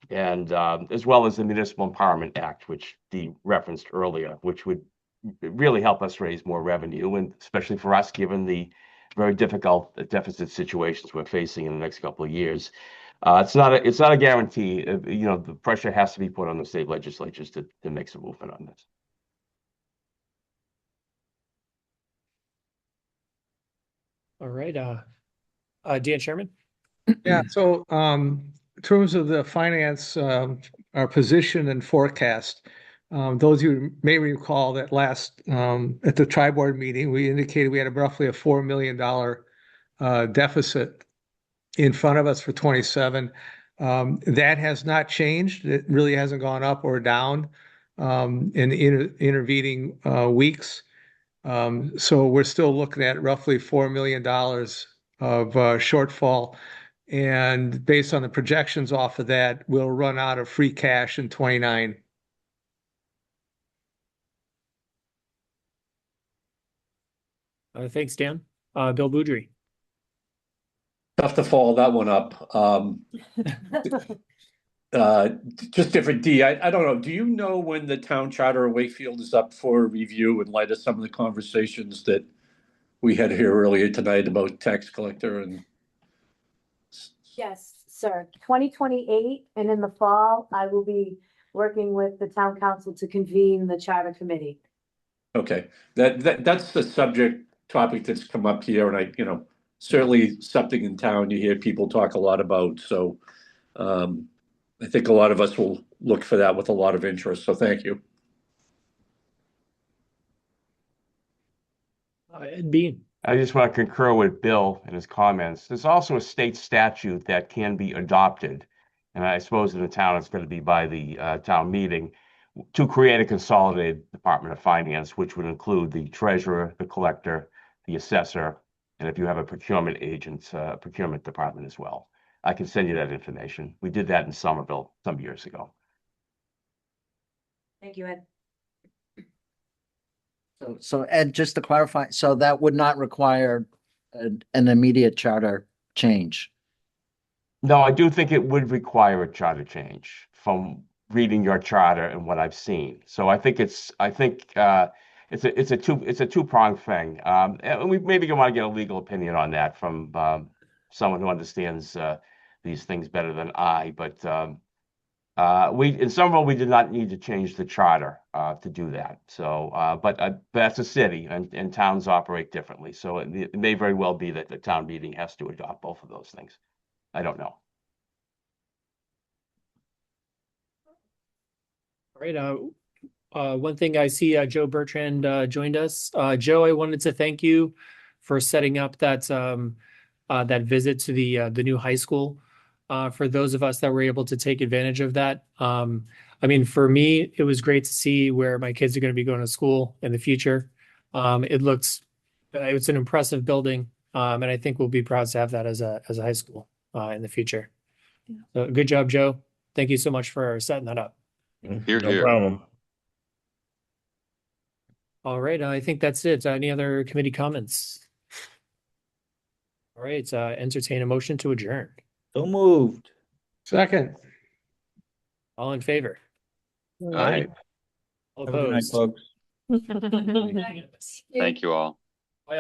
and as well as the Municipal Empowerment Act, which Dee referenced earlier, which would really help us raise more revenue, and especially for us, given the very difficult deficit situations we're facing in the next couple of years. It's not a guarantee. The pressure has to be put on the state legislatures to make some movement on this. All right, Dan Sherman. Yeah, so in terms of the finance, our position and forecast, those of you may recall that last at the tri-board meeting, we indicated we had roughly a $4 million deficit in front of us for 27. That has not changed. It really hasn't gone up or down in the intervening weeks. So we're still looking at roughly $4 million of shortfall. And based on the projections off of that, we'll run out of free cash in 29. Thanks, Dan. Bill Boudry. Tough to follow that one up. Just different. D, I don't know. Do you know when the town charter of Wakefield is up for review in light of some of the conversations that we had here earlier tonight about tax collector and? Yes, sir. 2028, and in the fall, I will be working with the town council to convene the charter committee. Okay, that's the subject topic that's come up here, and I, certainly something in town you hear people talk a lot about. So I think a lot of us will look for that with a lot of interest. So thank you. Ed Bean. I just want to concur with Bill and his comments. There's also a state statute that can be adopted, and I suppose in the town it's going to be by the town meeting, to create a consolidated Department of Finance, which would include the treasurer, the collector, the assessor, and if you have a procurement agent, procurement department as well. I can send you that information. We did that in Somerville some years ago. Thank you, Ed. So Ed, just to clarify, so that would not require an immediate charter change? No, I do think it would require a charter change from reading your charter and what I've seen. So I think it's a two-pronged thing. And we maybe want to get a legal opinion on that from someone who understands these things better than I. But in Somerville, we did not need to change the charter to do that. So, but that's a city, and towns operate differently. So it may very well be that the town meeting has to adopt both of those things. I don't know. All right. One thing I see, Joe Bertrand joined us. Joe, I wanted to thank you for setting up that visit to the new high school. For those of us that were able to take advantage of that, I mean, for me, it was great to see where my kids are going to be going to school in the future. It's an impressive building, and I think we'll be proud to have that as a high school in the future. Yeah. So good job, Joe. Thank you so much for setting that up. Here, No here. problem. All right, I think that's it. Any other committee comments? All right, entertain a motion to adjourn. So moved. Second. All in favor? Aye. All Have a good night, opposed? folks. Thank you all.